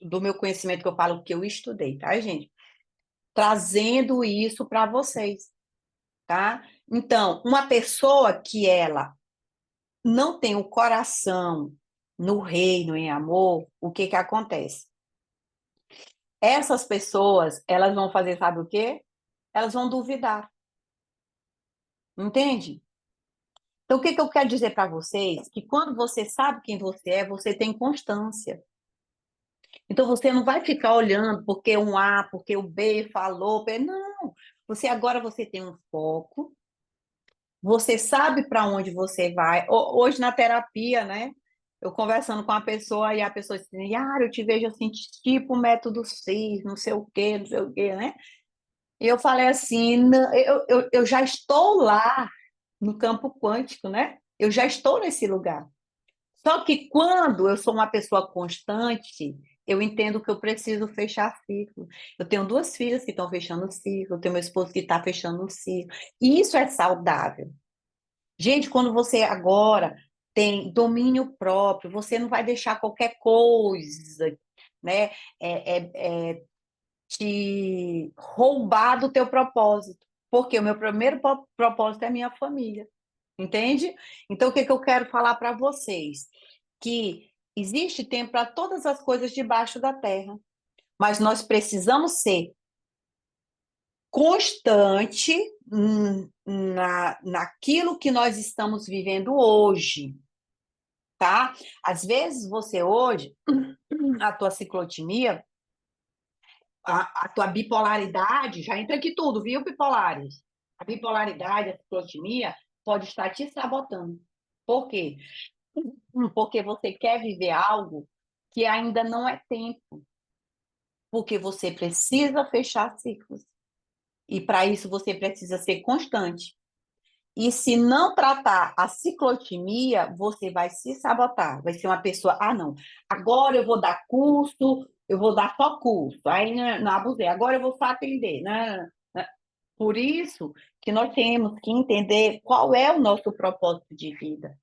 do meu conhecimento que eu falo que eu estudei, tá, gente? Trazendo isso para vocês, tá? Então, uma pessoa que ela não tem o coração no reino, em amor, o que que acontece? Essas pessoas, elas vão fazer, sabe o quê? Elas vão duvidar. Entende? Então, o que que eu quero dizer para vocês? Que quando você sabe quem você é, você tem constância. Então, você não vai ficar olhando porque um A, porque o B falou. Não. Você tem um foco. Você sabe para onde você vai. Hoje, na terapia, né? Eu conversando com a pessoa e a pessoa disse, eu te vejo assim, tipo método 6, não sei o quê, né? E eu falei assim, eu já estou lá no campo quântico, né? Eu já estou nesse lugar. Só que quando eu sou uma pessoa constante, eu entendo que eu preciso fechar ciclo. Eu tenho 2 filhas que estão fechando ciclo, eu tenho meu esposo que está fechando ciclo. E isso é saudável. Gente, quando você agora tem domínio próprio, você não vai deixar qualquer coisa, né, te roubar do teu propósito. Porque o meu primeiro propósito é a minha família, entende? Então, o que que eu quero falar para vocês? Que existe tempo para todas as coisas debaixo da terra, mas nós precisamos ser constante naquilo que nós estamos vivendo hoje, tá? Às vezes você hoje, a tua ciclotimia, a tua bipolaridade, já entra aqui tudo, viu, bipolares? A bipolaridade, a ciclotimia pode estar te sabotando. Por quê? Porque você quer viver algo que ainda não é tempo, porque você precisa fechar ciclos. E para isso você precisa ser constante. E se não tratar a ciclotimia, você vai se sabotar. Vai ser uma pessoa, não, agora eu vou dar curso, eu vou dar só curso. Aí não abusei, agora eu vou só atender. Né? Por isso que nós temos que entender qual é o nosso propósito de vida.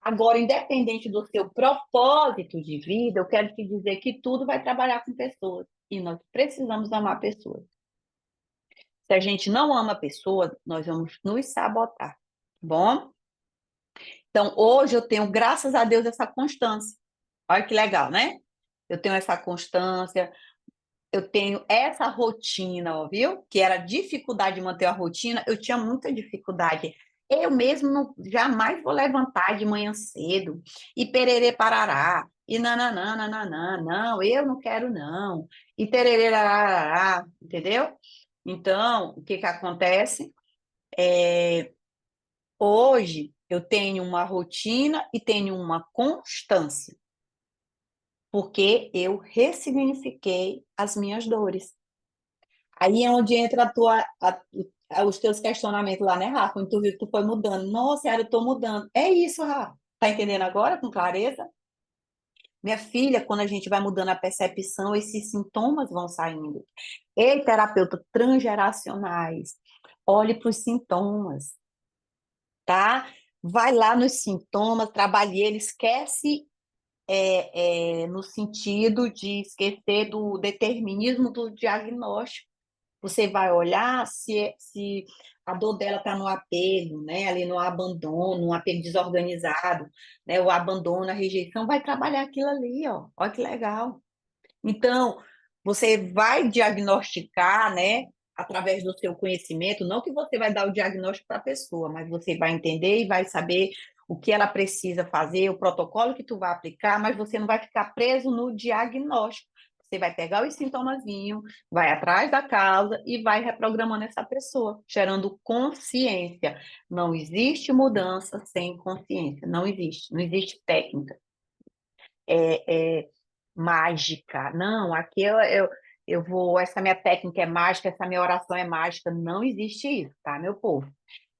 Agora, independente do seu propósito de vida, eu quero te dizer que tudo vai trabalhar com pessoas. E nós precisamos amar pessoas. Se a gente não ama pessoas, nós vamos nos sabotar, tá bom? Então, hoje eu tenho, graças a Deus, essa constância. Olha que legal, né? Eu tenho essa constância, eu tenho essa rotina, ó, viu? Que era dificuldade de manter a rotina, eu tinha muita dificuldade. Eu mesmo jamais vou levantar de manhã cedo e pererê parará, e nananã, nananã, não, eu não quero não, e tererê, ararará, entendeu? Então, o que que acontece? Hoje eu tenho uma rotina e tenho uma constância, porque eu ressignifiquei as minhas dores. Aí é onde entra os teus questionamentos lá, né, Rafa? Quando tu viu que tu foi mudando. Nossa, Yara, eu tô mudando. É isso, Rafa. Tá entendendo agora com clareza? Minha filha, quando a gente vai mudando a percepção, esses sintomas vão saindo. Ei, terapeuta, transgeracionais, olhe para os sintomas, tá? Vai lá nos sintomas, trabalhe ele, esquece no sentido de esquecer do determinismo do diagnóstico. Você vai olhar se a dor dela está no apego, né? Ali no abandono, no apego desorganizado, né? O abandono, a rejeição, vai trabalhar aquilo ali, ó. Olha que legal. Então, você vai diagnosticar, né? Através do seu conhecimento, não que você vai dar o diagnóstico para a pessoa, mas você vai entender e vai saber o que ela precisa fazer, o protocolo que tu vai aplicar, mas você não vai ficar preso no diagnóstico. Você vai pegar os sintomazinhos, vai atrás da causa e vai reprogramando essa pessoa, gerando consciência. Não existe mudança sem consciência, não existe, não existe técnica mágica. Não, aqui eu vou, essa minha técnica é mágica, essa minha oração é mágica. Não existe isso, tá, meu povo?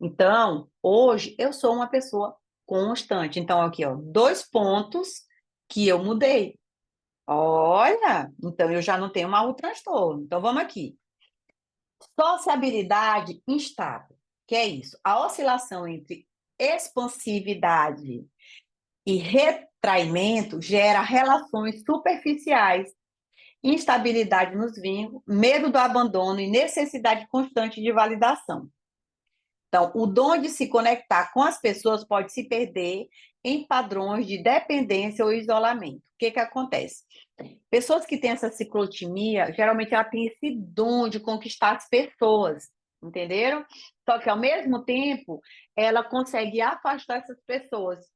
Então, hoje eu sou uma pessoa constante. Então, aqui, ó, 2 pontos que eu mudei. Olha, então eu já não tenho mais o transtorno. Então, vamos aqui. Sociabilidade instável, que é isso? A oscilação entre expansividade e retraimento gera relações superficiais, instabilidade nos vínculos, medo do abandono e necessidade constante de validação. Então, o dom de se conectar com as pessoas pode se perder em padrões de dependência ou isolamento. O que que acontece? Pessoas que têm essa ciclotimia, geralmente ela tem esse dom de conquistar as pessoas, entenderam? Só que, ao mesmo tempo, ela consegue afastar essas pessoas,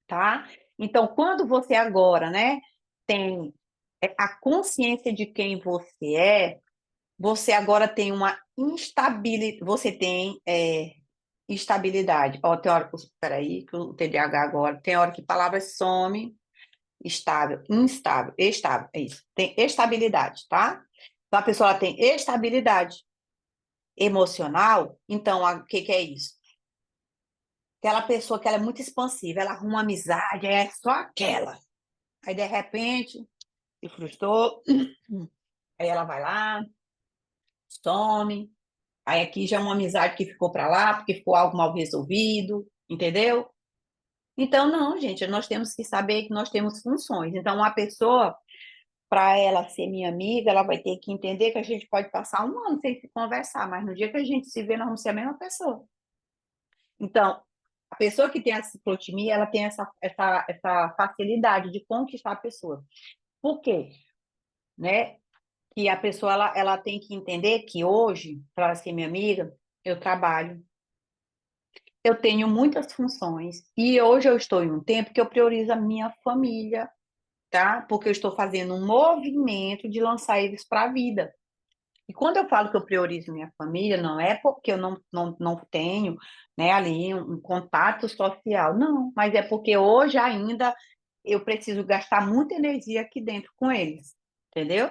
tá? Então, quando você agora, né, tem a consciência de quem você agora tem uma instabilidade, você tem instabilidade. Ó, tem hora, peraí, que o TDAH agora, tem hora que palavras somem, estável, instável, estável, é isso. Tem estabilidade, tá? Então, a pessoa ela tem estabilidade emocional. Então, o que que é isso? Aquela pessoa que ela é muito expansiva, ela arruma amizade, é só aquela. Aí, de repente, se frustrou, aí ela vai lá, some. Aí aqui já é uma amizade que ficou para lá, porque ficou algo mal resolvido, entendeu? Então, não, gente, nós temos que saber que nós temos funções. Então, uma pessoa, para ela ser minha amiga, ela vai ter que entender que a gente pode passar um ano sem se conversar, mas no dia que a gente se vê, nós vamos ser a mesma pessoa. Então, a pessoa que tem a ciclotimia, ela tem essa facilidade de conquistar a pessoa. Por quê? Né? Que a pessoa ela tem que entender que hoje, para ela ser minha amiga, eu trabalho, eu tenho muitas funções e hoje eu estou em um tempo que eu priorizo a minha família, tá? Porque eu estou fazendo um movimento de lançar eles para a vida. E quando eu falo que eu priorizo minha família, não é porque eu não tenho, né, ali um contato social, não, mas é porque hoje ainda eu preciso gastar muita energia aqui dentro com eles, entendeu?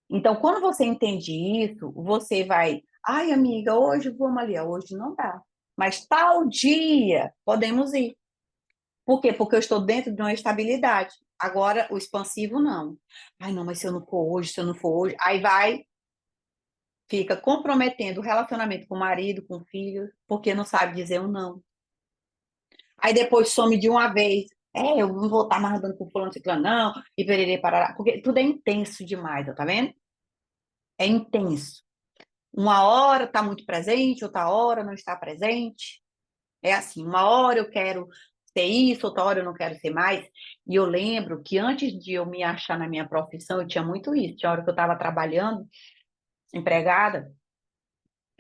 Então, quando você entende isso, você vai, ai, amiga, hoje vamos ali, hoje não dá. Mas tal dia podemos ir. Por quê? Porque eu estou dentro de uma estabilidade. Agora, o expansivo, não. Ai, não, mas se eu não for hoje, se eu não for hoje, aí vai, fica comprometendo o relacionamento com o marido, com o filho, porque não sabe dizer um não. Aí depois some de uma vez. É, eu não vou estar mais andando com fulano, ciclano, não, e pererê, parará. Porque tudo é intenso demais, tá vendo? É intenso. Uma hora está muito presente, outra hora não está presente. É assim, uma hora eu quero ser isso, outra hora eu não quero ser mais. E eu lembro que antes de eu me achar na minha profissão, eu tinha muito isso. Tinha hora que eu estava trabalhando, empregada,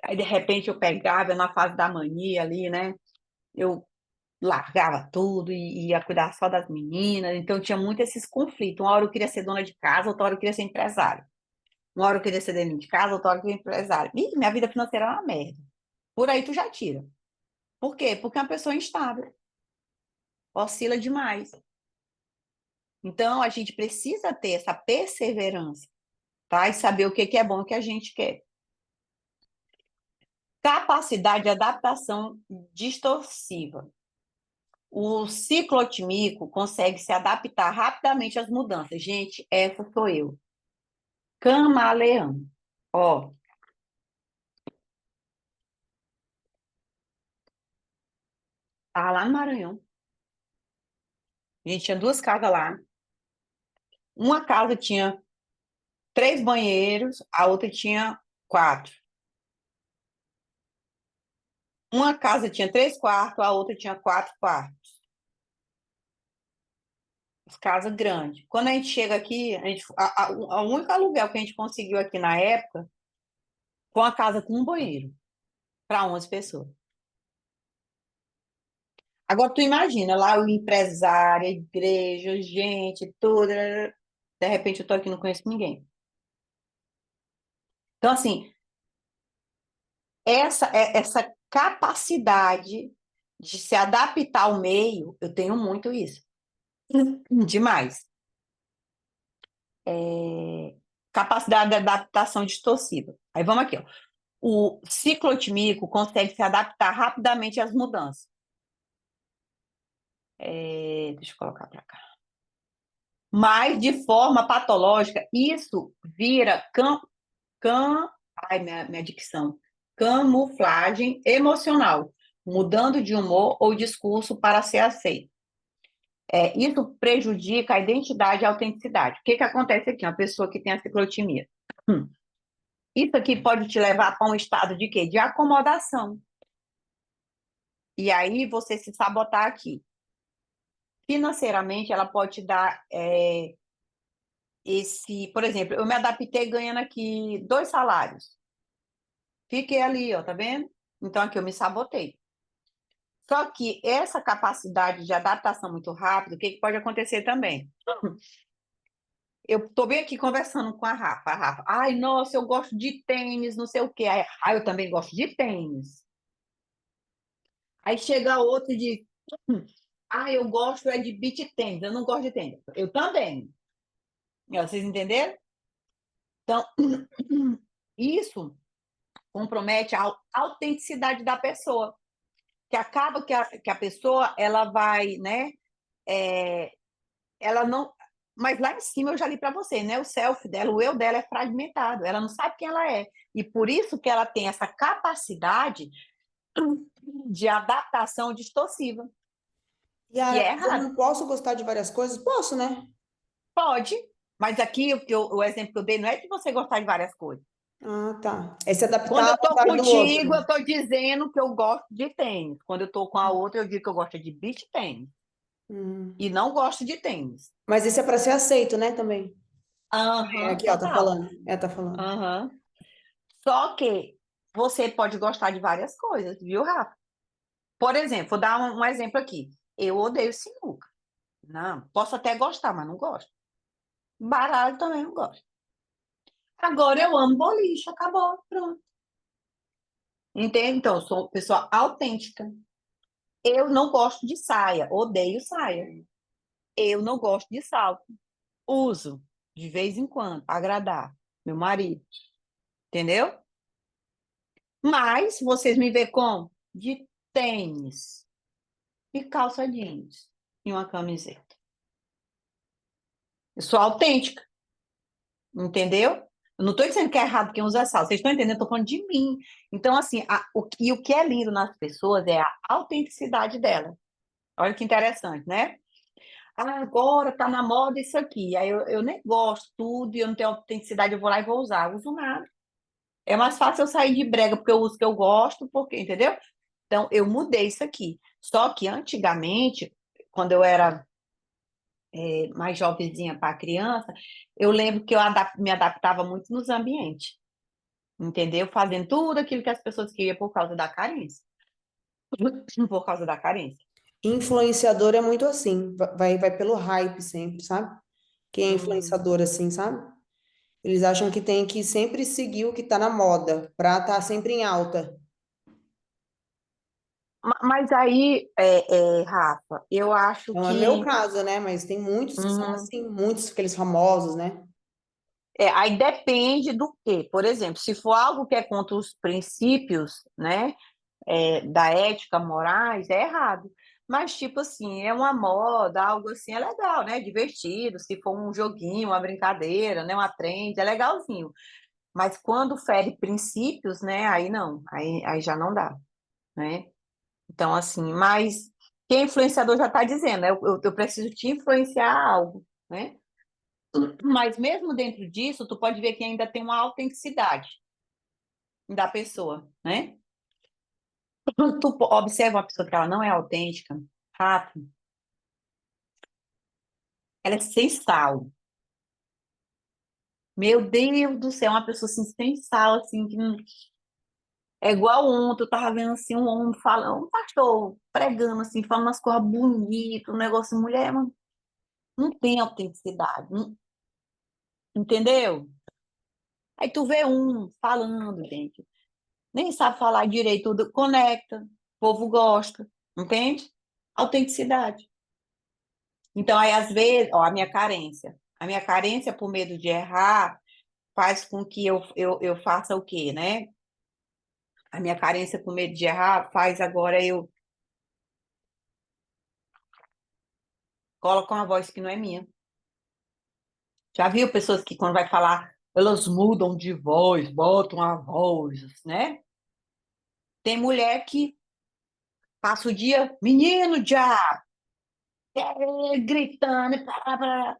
aí de repente eu pegava na fase da mania ali, né? Eu largava tudo e ia cuidar só das meninas. Então tinha muito esses conflitos. Uma hora eu queria ser dona de casa, outra hora eu queria ser empresária. Uma hora eu queria ser dona de casa, outra hora eu queria ser empresária. Ih, minha vida financeira é uma merda. Por aí tu já tira. Por quê? Porque é uma pessoa instável, oscila demais. Então, a gente precisa ter essa perseverança, tá? E saber o que que é bom e o que a gente quer. Capacidade de adaptação distorsiva. O ciclotímico consegue se adaptar rapidamente às mudanças. Gente, essa sou eu. Camaleão. Ó, tá lá no Maranhão. A gente tinha 2 casas lá. Uma casa tinha 3 banheiros, a outra tinha 4. Uma casa tinha 3 quartos, a outra tinha 4 quartos. Casa grande. Quando a gente chega aqui, a única aluguel que a gente conseguiu aqui na época foi uma casa com um banheiro para 11 pessoas. Agora, tu imagina, lá o empresário, a igreja, gente, tudo. De repente, eu tô aqui e não conheço ninguém. Então, assim, essa capacidade de se adaptar ao meio, eu tenho muito isso. Demais. Capacidade de adaptação distorcida. Aí vamos aqui, ó. O ciclotímico consegue se adaptar rapidamente às mudanças. Deixa eu colocar para cá. Mas, de forma patológica, isso vira ai, minha dicção. Camuflagem emocional, mudando de humor ou discurso para ser aceito. Isso prejudica a identidade e a autenticidade. O que que acontece aqui? Uma pessoa que tem a ciclotimia. Isso aqui pode te levar para um estado de quê? De acomodação. E aí você se sabotar aqui. Financeiramente, ela pode te dar por exemplo, eu me adaptei ganhando aqui 2 salários. Fiquei ali, ó, tá vendo? Então aqui eu me sabotei. Só que essa capacidade de adaptação muito rápida, o que que pode acontecer também? Eu tô bem aqui conversando com a Rafa. A Rafa, ai, nossa, eu gosto de tênis, não sei o quê. Aí eu também gosto de tênis. Aí chega outro e diz, eu gosto de beach tênis, eu não gosto de tênis. Eu também. Vocês entenderam? Então, isso compromete a autenticidade da pessoa, que acaba que a pessoa, ela vai, né, ela não... Mas lá em cima eu já li para você, né? O self dela, o eu dela é fragmentado, ela não sabe quem ela é. E por isso que ela tem essa capacidade de adaptação distorsiva, que Yara, é eu errado. não posso gostar de várias coisas? Posso, né? Pode, mas aqui o exemplo que eu dei não é de você gostar de várias coisas. Ah, tá. É se Quando adaptar eu à estou vontade do contigo, eu outro. estou dizendo que eu gosto de tênis. Quando eu estou com a outra, eu digo que eu gosto de beach tênis. Hum. E não gosto de tênis. Mas isso é para ser aceito, né, também. É, Aham, aqui, ó, tá total. falando. É, tá falando. Aham. Só que você pode gostar de várias coisas, viu, Rafa? Por exemplo, vou dar um exemplo aqui. Eu odeio sinuca. Não, posso até gostar, mas não gosto. Baralho também não gosto. Agora eu amo boliche, acabou, pronto. Entende? Então, eu sou uma pessoa autêntica. Eu não gosto de saia, odeio saia. Eu não gosto de salto. Uso de vez em quando, para agradar meu marido. Entendeu? Mas vocês me veem como? De tênis e calça jeans e uma camiseta. Eu sou autêntica, entendeu? Eu não estou dizendo que é errado quem usa salto, vocês estão entendendo? Eu estou falando de mim. Então, assim, o que é lindo nas pessoas é a autenticidade dela. Olha que interessante, né? Ah, agora tá na moda isso aqui. Aí eu nem gosto tudo e eu não tenho autenticidade, eu vou lá e vou usar. Eu uso nada. É mais fácil eu sair de brega porque eu uso o que eu gosto, porque, entendeu? Então, eu mudei isso aqui. Só que antigamente, quando eu era mais jovenzinha para criança, eu lembro que eu me adaptava muito nos ambientes, entendeu? Fazendo tudo aquilo que as pessoas queriam por causa da carência. Por causa da carência. Influenciador é muito assim, vai pelo hype sempre, sabe? Quem é Uhum. influenciador assim, sabe? Eles acham que tem que sempre seguir o que tá na moda, pra estar sempre em alta. Mas aí, Rafa, eu acho Não é meu que... caso, né? Mas tem muitos que são Uhum. assim, muitos aqueles famosos, né? Aí depende do quê? Por exemplo, se for algo que é contra os princípios, né, da ética, morais, é errado. Mas, tipo assim, é uma moda, algo assim, é legal, né? Divertido. Se for um joguinho, uma brincadeira, né? Uma trend, é legalzinho. Mas quando fere princípios, né? Aí não, aí já não dá, né? Então, assim, mas quem é influenciador já está dizendo, né? Eu preciso te influenciar algo, né? Mas mesmo dentro disso, tu pode ver que ainda tem uma autenticidade da pessoa, né? Quando tu observa uma pessoa que ela não é autêntica, rápido, ela é sem sal. Meu Deus do céu, uma pessoa assim, sem sal, assim, que é igual ontem, eu tava vendo assim, um homem falando, um pastor pregando assim, falando umas coisas bonitas, um negócio, mulher, mas não tem autenticidade, entendeu? Aí tu vê um falando, gente, nem sabe falar direito, tudo conecta, o povo gosta, entende? Autenticidade. Então, aí, às vezes, ó, a minha carência por medo de errar faz com que eu faça o quê, né? A minha carência por medo de errar faz agora eu colocar uma voz que não é minha. Já viu pessoas que, quando vai falar, elas mudam de voz, botam a voz, né? Tem mulher que passa o dia, menino já, gritando, blá, blá.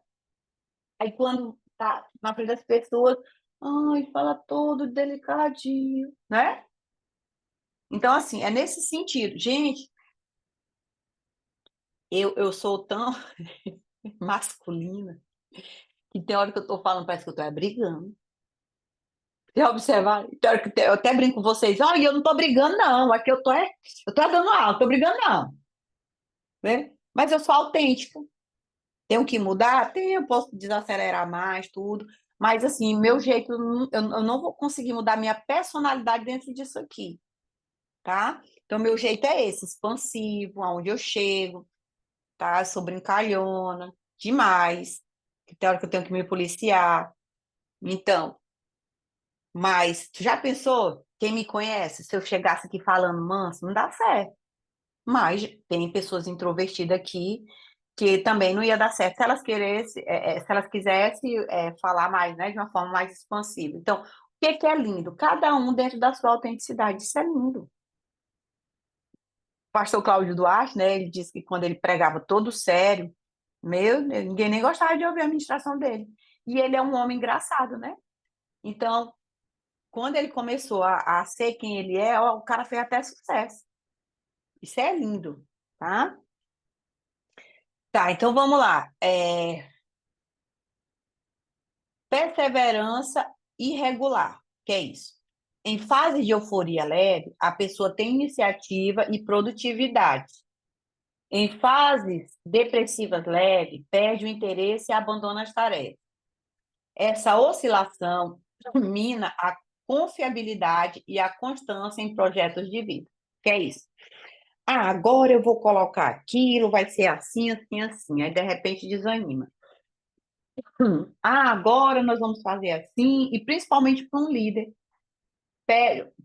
Aí quando tá na frente das pessoas, ai, fala todo delicadinho, né? Então, assim, é nesse sentido. Gente, eu sou tão masculina que tem hora que eu tô falando, parece que eu tô brigando. Já observar? Tem hora que eu até brinco com vocês, olha, eu não tô brigando, não. Aqui eu tô dando aula, não tô brigando, não. Né? Mas eu sou autêntica. Tenho que mudar? Tenho, posso desacelerar mais, tudo. Mas, assim, meu jeito, eu não vou conseguir mudar minha personalidade dentro disso aqui, tá? Então, meu jeito é esse, expansivo, aonde eu chego, tá? Eu sou brincalhona, demais. Que tem hora que eu tenho que me policiar. Então, Mas tu já pensou? Quem me conhece, se eu chegasse aqui falando manso, não dá certo. Mas tem pessoas introvertidas aqui que também não ia dar certo se elas quisessem, se elas quisessem falar mais, né, de uma forma mais expansiva. Então, o que é lindo? Cada um dentro da sua autenticidade. Isso é lindo. O pastor Cláudio Duarte, né, ele disse que quando ele pregava todo sério, ninguém nem gostava de ouvir a ministração dele. E ele é um homem engraçado, né? Então, quando ele começou a ser quem ele é, ó, o cara fez até sucesso. Isso é lindo, tá? Tá, então vamos lá. Perseverança irregular. Que é isso? Em fase de euforia leve, a pessoa tem iniciativa e produtividade. Em fases depressivas leves, perde o interesse e abandona as tarefas. Essa oscilação mina a confiabilidade e a constância em projetos de vida. Que é isso? Ah, agora eu vou colocar aquilo, vai ser assim, assim, assim. Aí, de repente, desanima. Ah, agora nós vamos fazer assim, e principalmente para um líder.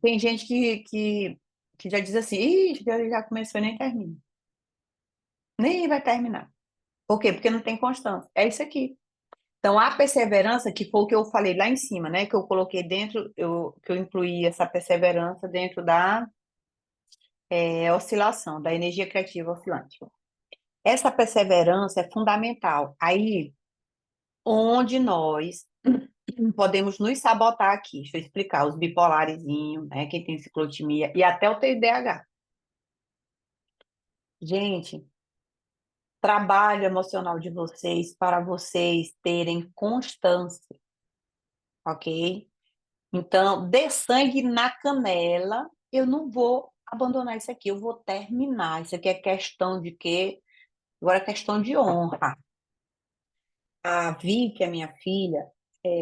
Tem gente que já diz assim, ih, já começou e nem termina. Nem vai terminar. Por quê? Porque não tem constância. É isso aqui. Então, a perseverança, que foi o que eu falei lá em cima, né? Que eu coloquei dentro, que eu incluí essa perseverança dentro da oscilação, da energia criativa oscilante. Essa perseverança é fundamental. Aí, onde nós podemos nos sabotar aqui, deixa eu explicar, os bipolarizinhos, né? Quem tem ciclotimia e até o TDAH. Gente, trabalho emocional de vocês para vocês terem constância, ok? Então, dê sangue na canela, eu não vou abandonar isso aqui, eu vou terminar. Isso aqui é questão de quê? Agora é questão de honra. A Vicky, a minha filha,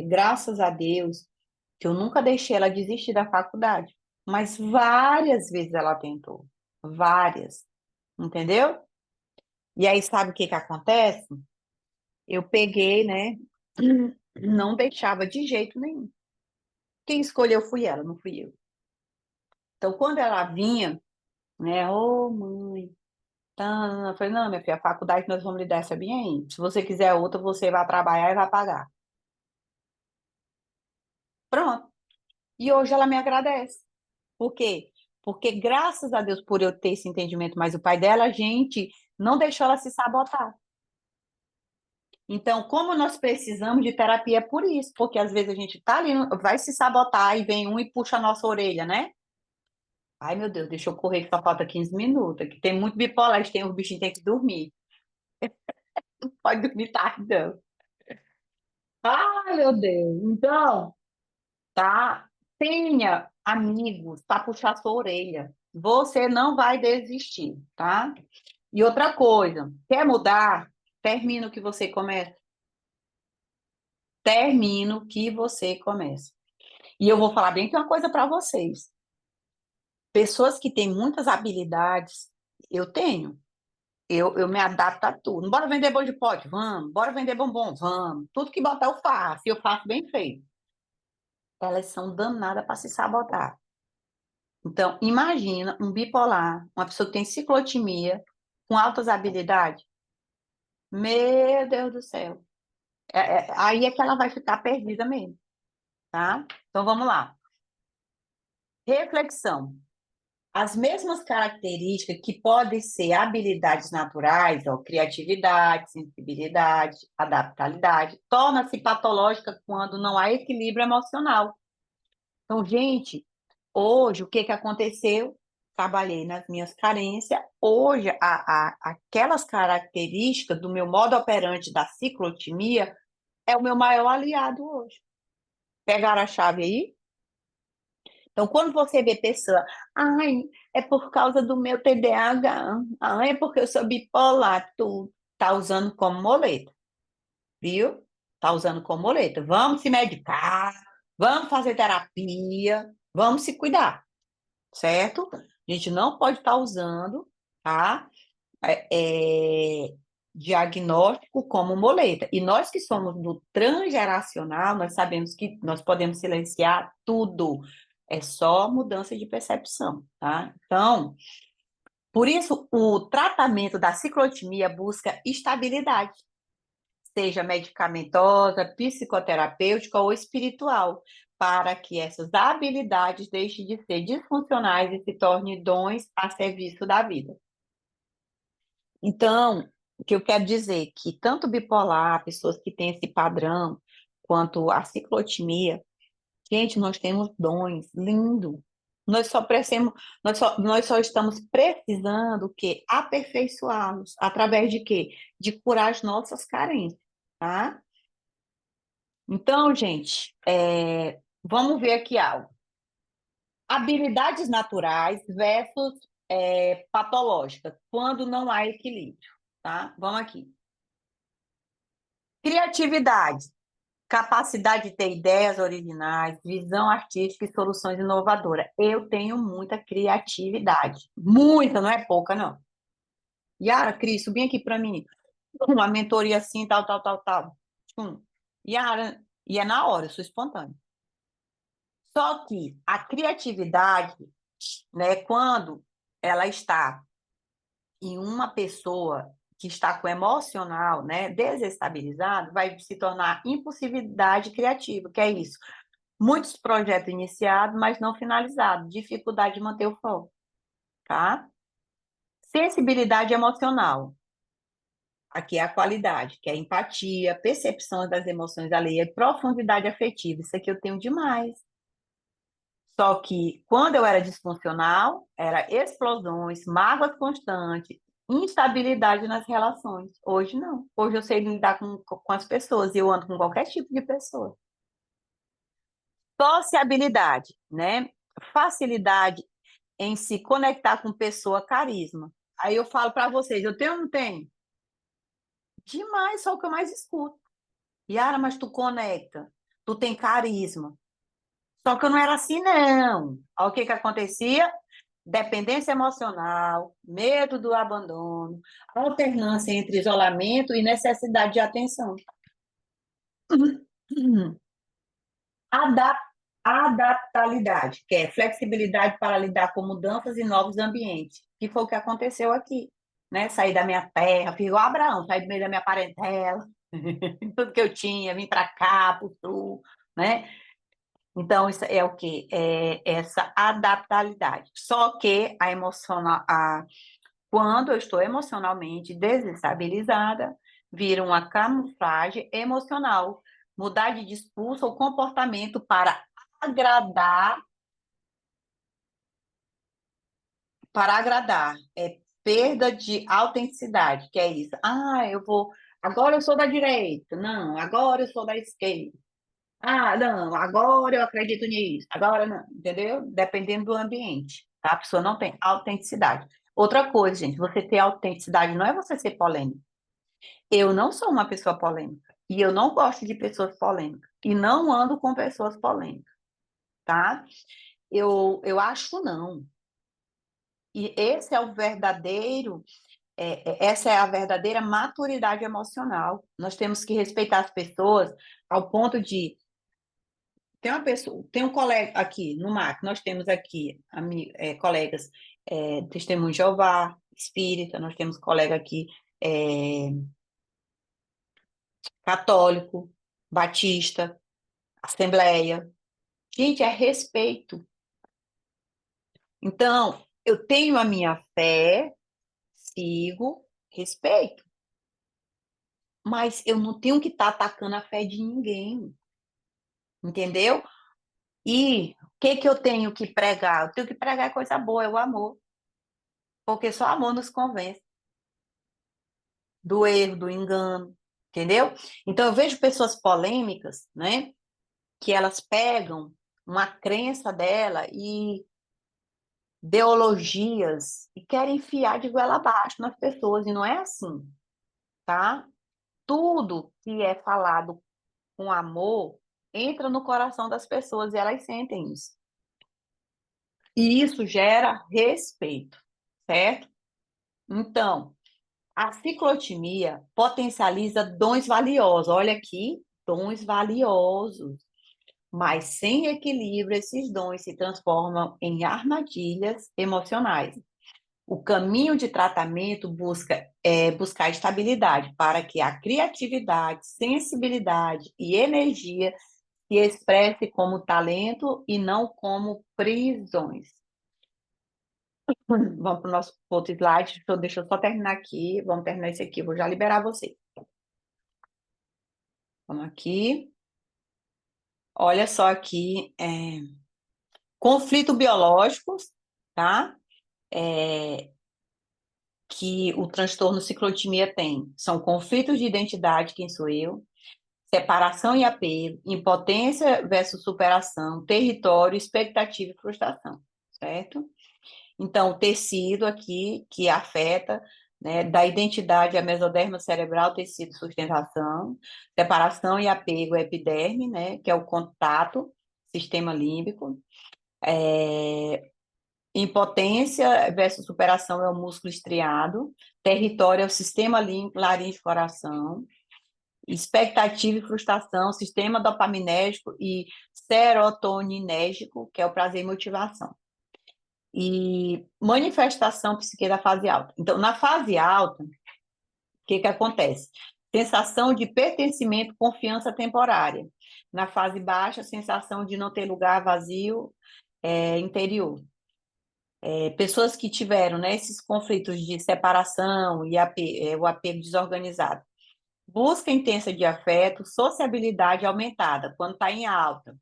graças a Deus, que eu nunca deixei ela desistir da faculdade, mas várias vezes ela tentou, várias, entendeu? E aí, sabe o que que acontece? Eu peguei, né? Não deixava de jeito nenhum. Quem escolheu fui ela, não fui eu. Então, quando ela vinha, né? Ô, mãe, tá, eu falei, não, minha filha, a faculdade nós vamos lhe dar essa bem aí. Se você quiser outra, você vai trabalhar e vai pagar. Pronto. E hoje ela me agradece. Por quê? Porque graças a Deus por eu ter esse entendimento, mas o pai dela, a gente não deixou ela se sabotar. Então, como nós precisamos de terapia é por isso, porque às vezes a gente tá ali, vai se sabotar e vem um e puxa a nossa orelha, né? Ai, meu Deus, deixa eu correr que só falta 15 minutos. Aqui tem muito bipolar, tem os bichinhos que tem que dormir. Não pode dormir tarde, não. Ai, meu Deus. Então, tá? Tenha amigos para puxar sua orelha. Você não vai desistir, tá? E outra coisa, quer mudar? Termina o que você começa. Termina o que você começa. E eu vou falar bem que uma coisa para vocês. Pessoas que têm muitas habilidades, eu tenho. Eu me adapto a tudo. Bora vender bolo de pote? Vamos. Bora vender bombom? Vamos. Tudo que botar eu faço. E eu faço bem feito. Elas são danadas para se sabotar. Então, imagina um bipolar, uma pessoa que tem ciclotimia, com altas habilidades. Meu Deus do céu. Aí é que ela vai ficar perdida mesmo, tá? Então, vamos lá. Reflexão. As mesmas características que podem ser habilidades naturais, ó, criatividade, sensibilidade, adaptabilidade, torna-se patológica quando não há equilíbrio emocional. Então, gente, hoje, o que que aconteceu? Trabalhei nas minhas carências. Hoje, aquelas características do meu modo operante da ciclotimia é o meu maior aliado hoje. Pegaram a chave aí? Então, quando você vê pessoa, ai, é por causa do meu TDAH, ai, é porque eu sou bipolar, tu tá usando como muleta, viu? Tá usando como muleta. Vamos se medicar, vamos fazer terapia, vamos se cuidar, certo? A gente não pode estar usando, tá? É, diagnóstico como muleta. E nós que somos do transgeracional, nós sabemos que nós podemos silenciar tudo. É só mudança de percepção, tá? Então, por isso, o tratamento da ciclotimia busca estabilidade, seja medicamentosa, psicoterapêutica ou espiritual, para que essas habilidades deixem de ser disfuncionais e se tornem dons a serviço da vida. Então, o que eu quero dizer é que tanto bipolar, pessoas que têm esse padrão, quanto a ciclotimia, gente, nós temos dons lindo. Nós só estamos precisando o quê? Aperfeiçoá-los. Através de quê? De curar as nossas carências, tá? Então, gente, vamos ver aqui algo. Habilidades naturais versus patológicas, quando não há equilíbrio, tá? Vamos aqui. Criatividade, capacidade de ter ideias originais, visão artística e soluções inovadoras. Eu tenho muita criatividade. Muita, não é pouca, não. Yara, Cris, bem aqui para mim. Uma mentoria assim, tal, tal, tal, tal. Yara, e é na hora, eu sou espontânea. Só que a criatividade, né, quando ela está em uma pessoa que está com o emocional, né, desestabilizado, vai se tornar impulsividade criativa, que é isso. Muitos projetos iniciados, mas não finalizados, dificuldade de manter o foco, tá? Sensibilidade emocional. Aqui é a qualidade, que é a empatia, percepção das emoções alheias, profundidade afetiva. Isso aqui eu tenho demais. Só que quando eu era disfuncional, era explosões, mágoas constantes, instabilidade nas relações. Hoje não. Hoje eu sei lidar com as pessoas e eu ando com qualquer tipo de pessoa. Sociabilidade, né? Facilidade em se conectar com pessoa, carisma. Aí eu falo para vocês, eu tenho ou não tenho? Demais, só o que eu mais escuto. Yara, mas tu conecta, tu tem carisma. Só que eu não era assim, não. Aí o que que acontecia? Dependência emocional, medo do abandono, alternância entre isolamento e necessidade de atenção. Adap Adaptabilidade, que é flexibilidade para lidar com mudanças e novos ambientes, que foi o que aconteceu aqui, né? Sair da minha terra, fiz igual Abraão, sair do meio da minha parentela, tudo que eu tinha, vim para cá, para o sul, né? Então, isso é o quê? É essa adaptabilidade. Só que a emocional, quando eu estou emocionalmente desestabilizada, vira uma camuflagem emocional. Mudar de discurso ou comportamento para agradar, é perda de autenticidade, que é isso. Ah, agora eu sou da direita, não, agora eu sou da esquerda. Ah, não, agora eu acredito nisso, agora não, entendeu? Dependendo do ambiente, tá? A pessoa não tem autenticidade. Outra coisa, gente, você ter autenticidade não é você ser polêmico. Eu não sou uma pessoa polêmica e eu não gosto de pessoas polêmicas e não ando com pessoas polêmicas, tá? Eu acho não. E esse é o verdadeiro, essa é a verdadeira maturidade emocional. Nós temos que respeitar as pessoas ao ponto de tem um colega aqui no MAC, nós temos aqui colegas Testemunho de Jeová, espírita, nós temos colega aqui católico, batista, assembleia. Gente, é respeito. Então, eu tenho a minha fé, sigo, respeito. Mas eu não tenho que estar atacando a fé de ninguém. Entendeu? E o que eu tenho que pregar? Eu tenho que pregar coisa boa, é o amor. Porque só amor nos convence do erro, do engano, entendeu? Então eu vejo pessoas polêmicas, né, que elas pegam uma crença dela e ideologias e querem enfiar de goela abaixo nas pessoas, e não é assim, tá? Tudo que é falado com amor entra no coração das pessoas e elas sentem isso. E isso gera respeito, certo? Então, A ciclotimia potencializa dons valiosos. Olha aqui, dons valiosos. Mas sem equilíbrio, esses dons se transformam em armadilhas emocionais. O caminho de tratamento busca buscar estabilidade para que a criatividade, sensibilidade e energia se expresse como talento e não como prisões. Vamos para o nosso outro slide. Deixa eu só terminar aqui. Vamos terminar esse aqui. Vou já liberar você. Vamos aqui. Olha só aqui. Conflito biológicos, tá? Que o transtorno ciclotimia tem. São conflitos de identidade, quem sou eu, separação e apego, impotência versus superação, território, expectativa e frustração, certo? Então, o tecido aqui que afeta, né, da identidade a mesoderma cerebral, tecido, sustentação, separação e apego, epiderme, né, que é o contato, sistema límbico, impotência versus superação é o músculo estriado, território é o sistema laringe-coração, expectativa e frustração, sistema dopaminérgico e serotoninérgico, que é o prazer e motivação. E manifestação psique da fase alta. Então, na fase alta, o que acontece? Sensação de pertencimento, confiança temporária. Na fase baixa, sensação de não ter lugar, vazio interior. Pessoas que tiveram, né, esses conflitos de separação e o apego desorganizado. Busca intensa de afeto, sociabilidade aumentada, quando está em alta.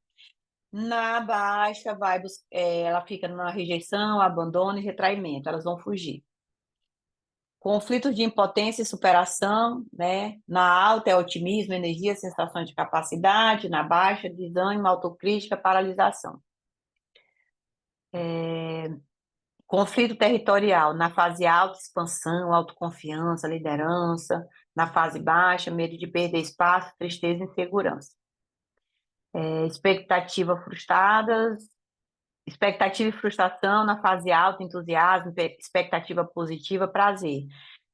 Na baixa, ela fica na rejeição, abandono e retraimento, elas vão fugir. Conflitos de impotência e superação, né? Na alta é otimismo, energia, sensação de capacidade, na baixa, desânimo, autocrítica, paralisação. Conflito territorial, na fase alta, expansão, autoconfiança, liderança, na fase baixa, medo de perder espaço, tristeza e insegurança. Expectativa e frustração, na fase alta, entusiasmo, expectativa positiva, prazer.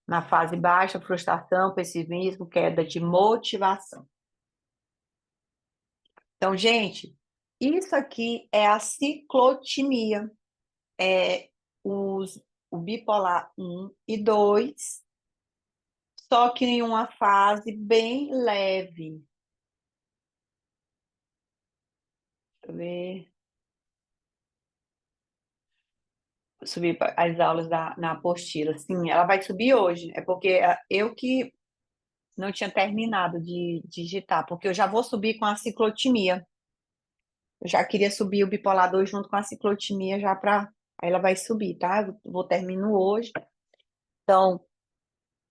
Na fase baixa, frustração, pessimismo, queda de motivação. Então, gente, isso aqui é a ciclotimia. O bipolar 1 e 2, só que em uma fase bem leve. Deixa eu ver. Subir as aulas na apostila. Sim, ela vai subir hoje. É porque eu que não tinha terminado de digitar, porque eu já vou subir com a ciclotimia. Eu já queria subir o bipolar 2 junto com a ciclotimia já para... Aí ela vai subir, tá? Eu vou terminar hoje. Então,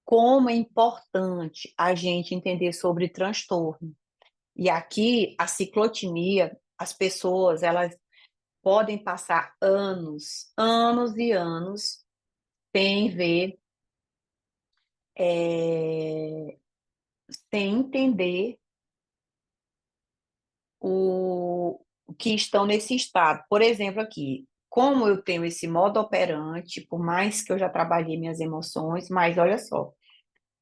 como é importante a gente entender sobre transtorno. E aqui, a ciclotimia, as pessoas, elas podem passar anos e anos sem ver, sem entender o que estão nesse estado. Por exemplo, aqui, como eu tenho esse modo operante, por mais que eu já trabalhei minhas emoções, mas olha só,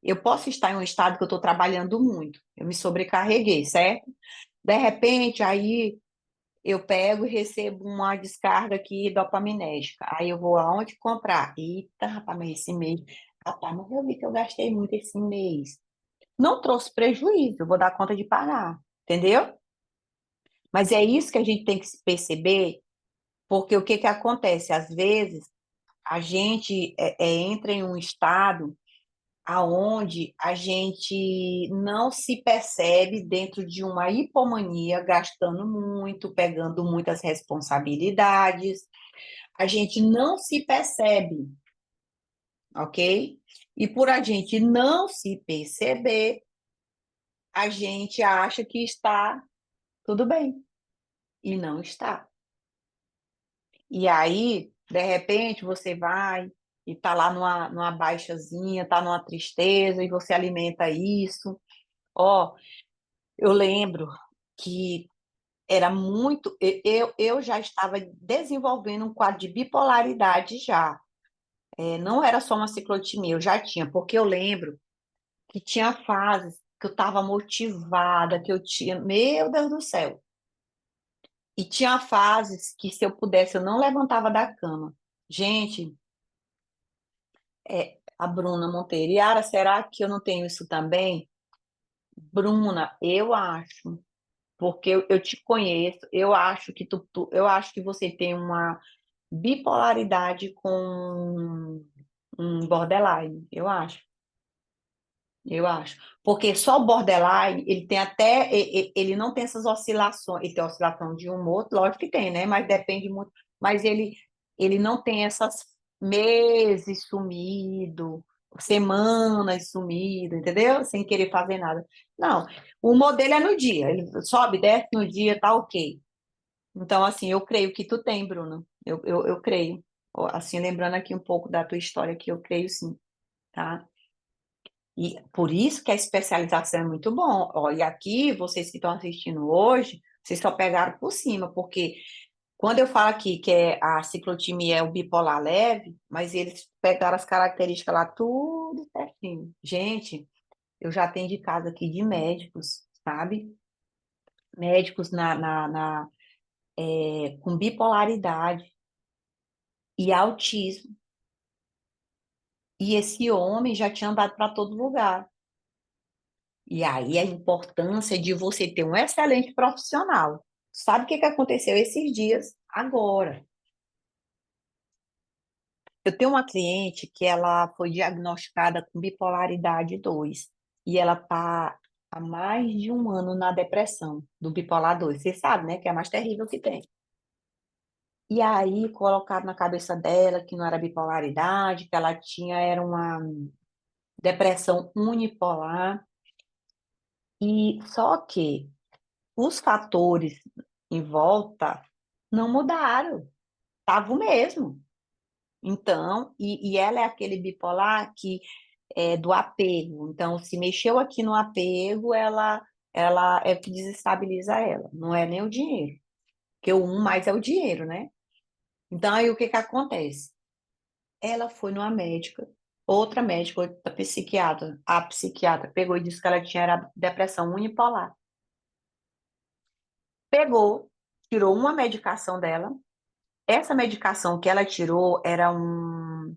eu posso estar em um estado que eu estou trabalhando muito, eu me sobrecarreguei, certo? De repente, aí eu pego e recebo uma descarga aqui dopaminérgica. Aí eu vou aonde comprar? Eita, rapaz, mas esse mês... Rapaz, mas eu vi que eu gastei muito esse mês. Não trouxe prejuízo, eu vou dar conta de pagar, entendeu? Mas é isso que a gente tem que se perceber, porque o que acontece? Às vezes, a gente entra em um estado aonde a gente não se percebe dentro de uma hipomania, gastando muito, pegando muitas responsabilidades. A gente não se percebe, ok? E por a gente não se perceber, a gente acha que está tudo bem. E não está. E aí, de repente, você vai e está lá numa baixazinha, está numa tristeza, e você alimenta isso. Ó, eu lembro que era muito... Eu já estava desenvolvendo um quadro de bipolaridade já. não era só uma ciclotimia, eu já tinha, porque eu lembro que tinha fases que eu estava motivada, que eu tinha, meu Deus do céu. E tinha fases que, se eu pudesse, eu não levantava da cama. Gente, a Bruna Monteiro. Yara, será que eu não tenho isso também? Bruna, eu acho, porque eu te conheço, eu acho que eu acho que você tem uma bipolaridade com um borderline, eu acho. Eu acho. Porque só o borderline, ele tem até. Ele não tem essas oscilações. Ele tem oscilação de humor, lógico que tem, né? Mas depende muito. Mas ele não tem essas meses sumido, semanas sumido, entendeu? Sem querer fazer nada. Não. O modelo é no dia. Ele sobe, desce no dia, tá ok. Então, assim, eu creio que tu tem, Bruno. Eu creio. Assim, lembrando aqui um pouco da tua história, que eu creio sim, tá? E por isso que a especialização é muito bom. Ó, e aqui, vocês que estão assistindo hoje, vocês só pegaram por cima, porque quando eu falo aqui que a ciclotimia é o bipolar leve, mas eles pegaram as características lá tudo certinho. Gente, eu já atendi caso aqui de médicos, sabe? Médicos com bipolaridade e autismo. E esse homem já tinha andado para todo lugar. E aí a importância de você ter um excelente profissional. Sabe o que aconteceu esses dias? Agora. Eu tenho uma cliente que ela foi diagnosticada com bipolaridade 2 e ela está há mais de um ano na depressão do bipolar 2. Você sabe, né? Que é a mais terrível que tem. E aí colocaram na cabeça dela que não era bipolaridade, que ela era uma depressão unipolar. E só que os fatores em volta não mudaram, estavam mesmo. Então, e ela é aquele bipolar que é do apego. Então, se mexeu aqui no apego, ela é o que desestabiliza ela, não é nem o dinheiro, porque o mais é o dinheiro, né? Então, aí o que que acontece? Ela foi numa médica, outra psiquiatra, a psiquiatra pegou e disse que ela tinha era depressão unipolar. Pegou, tirou uma medicação dela. Essa medicação que ela tirou era uma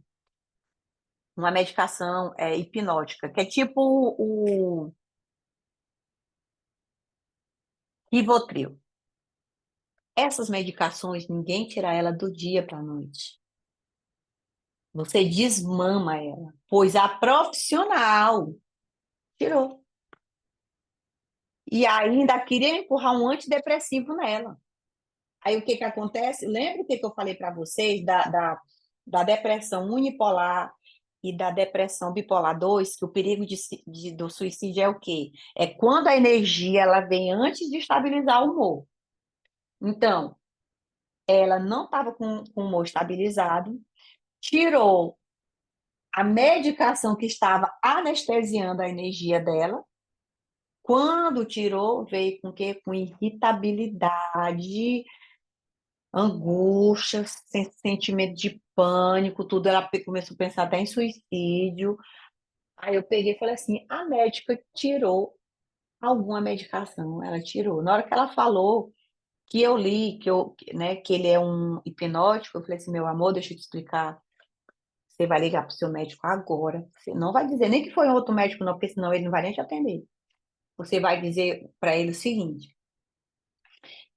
medicação hipnótica, que é tipo o Rivotril. Essas medicações, ninguém tira ela do dia para a noite. Você desmama ela, pois a profissional tirou. E ainda queria empurrar um antidepressivo nela. Aí o que que acontece? Lembra o que que eu falei para vocês da depressão unipolar e da depressão bipolar 2, que o perigo do suicídio é o quê? É quando a energia ela vem antes de estabilizar o humor. Então, ela não estava com o humor estabilizado, tirou a medicação que estava anestesiando a energia dela. Quando tirou, veio com o quê? Com irritabilidade, angústia, sentimento de pânico, tudo. Ela começou a pensar até em suicídio. Aí eu peguei e falei assim: a médica tirou alguma medicação, ela tirou. Na hora que ela falou que eu li, né, que ele é um hipnótico, eu falei assim: meu amor, deixa eu te explicar. Você vai ligar para o seu médico agora. Você não vai dizer nem que foi um outro médico, não, porque senão ele não vai nem te atender. Você vai dizer para ele o seguinte: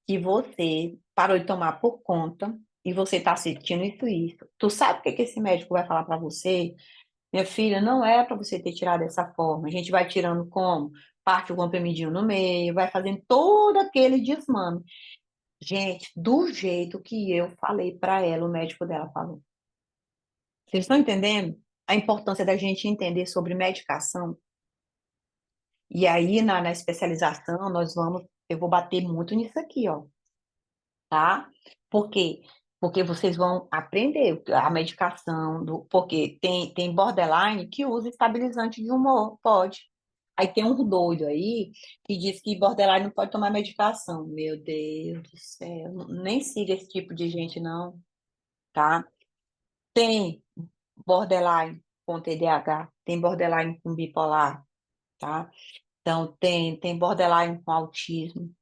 que você parou de tomar por conta e você está sentindo isso e isso. Tu sabe o que que esse médico vai falar para você? Minha filha, não é para você ter tirado dessa forma. A gente vai tirando como? Parte o comprimidinho no meio, vai fazendo todo aquele desmame. Gente, do jeito que eu falei para ela, o médico dela falou. Vocês estão entendendo a importância da gente entender sobre medicação? E aí, na especialização, eu vou bater muito nisso aqui, ó, tá? Por quê? Porque vocês vão aprender a medicação, porque tem borderline que usa estabilizante de humor, pode. Aí tem um doido aí que diz que borderline não pode tomar medicação. Meu Deus do céu, nem siga esse tipo de gente, não, tá? Tem borderline com TDAH, tem borderline com bipolar, tá? Então, tem borderline com autismo.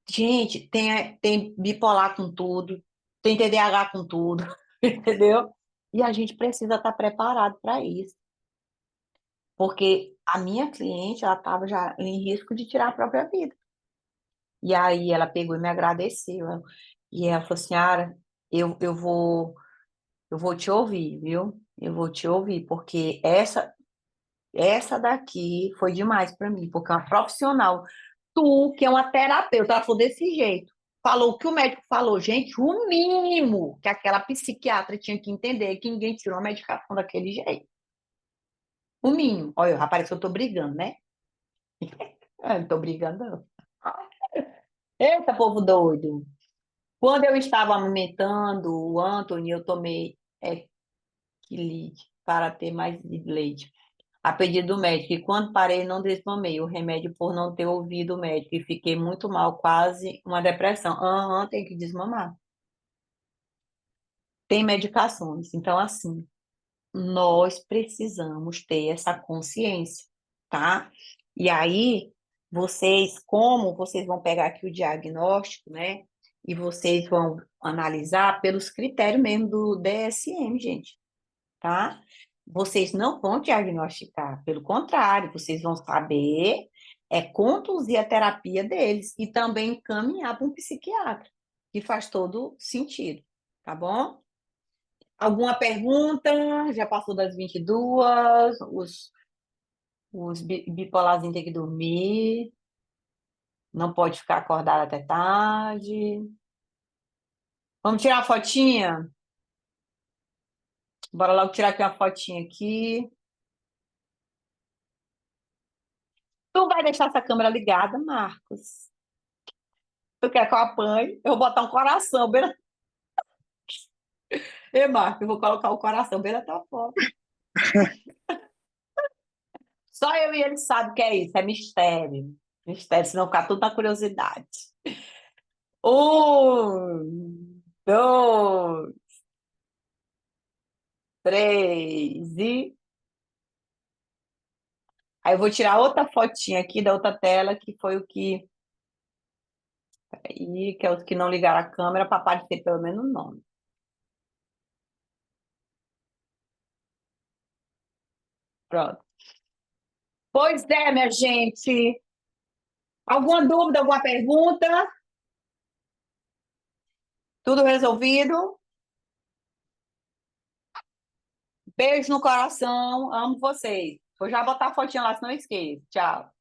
Gente, tem bipolar com tudo, tem TDAH com tudo, entendeu? E a gente precisa estar preparado para isso. Porque a minha cliente, ela estava já em risco de tirar a própria vida. E aí ela pegou e me agradeceu. E ela falou assim, Ara, eu vou te ouvir, viu? Eu vou te ouvir, porque essa daqui foi demais para mim, porque é uma profissional. Tu, que é uma terapeuta, ela falou desse jeito. Falou o que o médico falou, gente, o mínimo que aquela psiquiatra tinha que entender é que ninguém tirou a medicação daquele jeito. O mínimo. Olha, rapaz, eu tô brigando, né? Eu não tô brigando, não. Eita, povo doido. Quando eu estava amamentando o Anthony, eu tomei Equilite para ter mais leite. A pedido do médico. E quando parei, não desmamei o remédio por não ter ouvido o médico. E fiquei muito mal, quase uma depressão. Aham, tem que desmamar. Tem medicações. Então, assim, nós precisamos ter essa consciência, tá? E aí, como vocês vão pegar aqui o diagnóstico, né? E vocês vão analisar pelos critérios mesmo do DSM, gente, tá? Vocês não vão diagnosticar, pelo contrário, vocês vão saber conduzir a terapia deles e também encaminhar para um psiquiatra, que faz todo sentido, tá bom? Alguma pergunta? Já passou das 22, os bipolarzinhos têm que dormir, não pode ficar acordado até tarde. Vamos tirar a fotinha? Bora logo tirar aqui uma fotinha aqui. Tu vai deixar essa câmera ligada, Marcos? Tu quer que eu apanhe? Eu vou botar um coração bem na... Ei, Marcos, eu vou colocar o coração bem na tua foto. Só eu e ele sabem o que é isso, é mistério. Mistério, senão ficar tudo na curiosidade. 1, 2, 3 e... Aí eu vou tirar outra fotinha aqui da outra tela, que foi o que... Aí, que é os que não ligaram a câmera para aparecer pelo menos o nome. Pronto. Pois é, minha gente. Alguma dúvida, alguma pergunta? Tudo resolvido? Beijo no coração, amo vocês. Vou já botar a fotinha lá, se não esqueça. Tchau.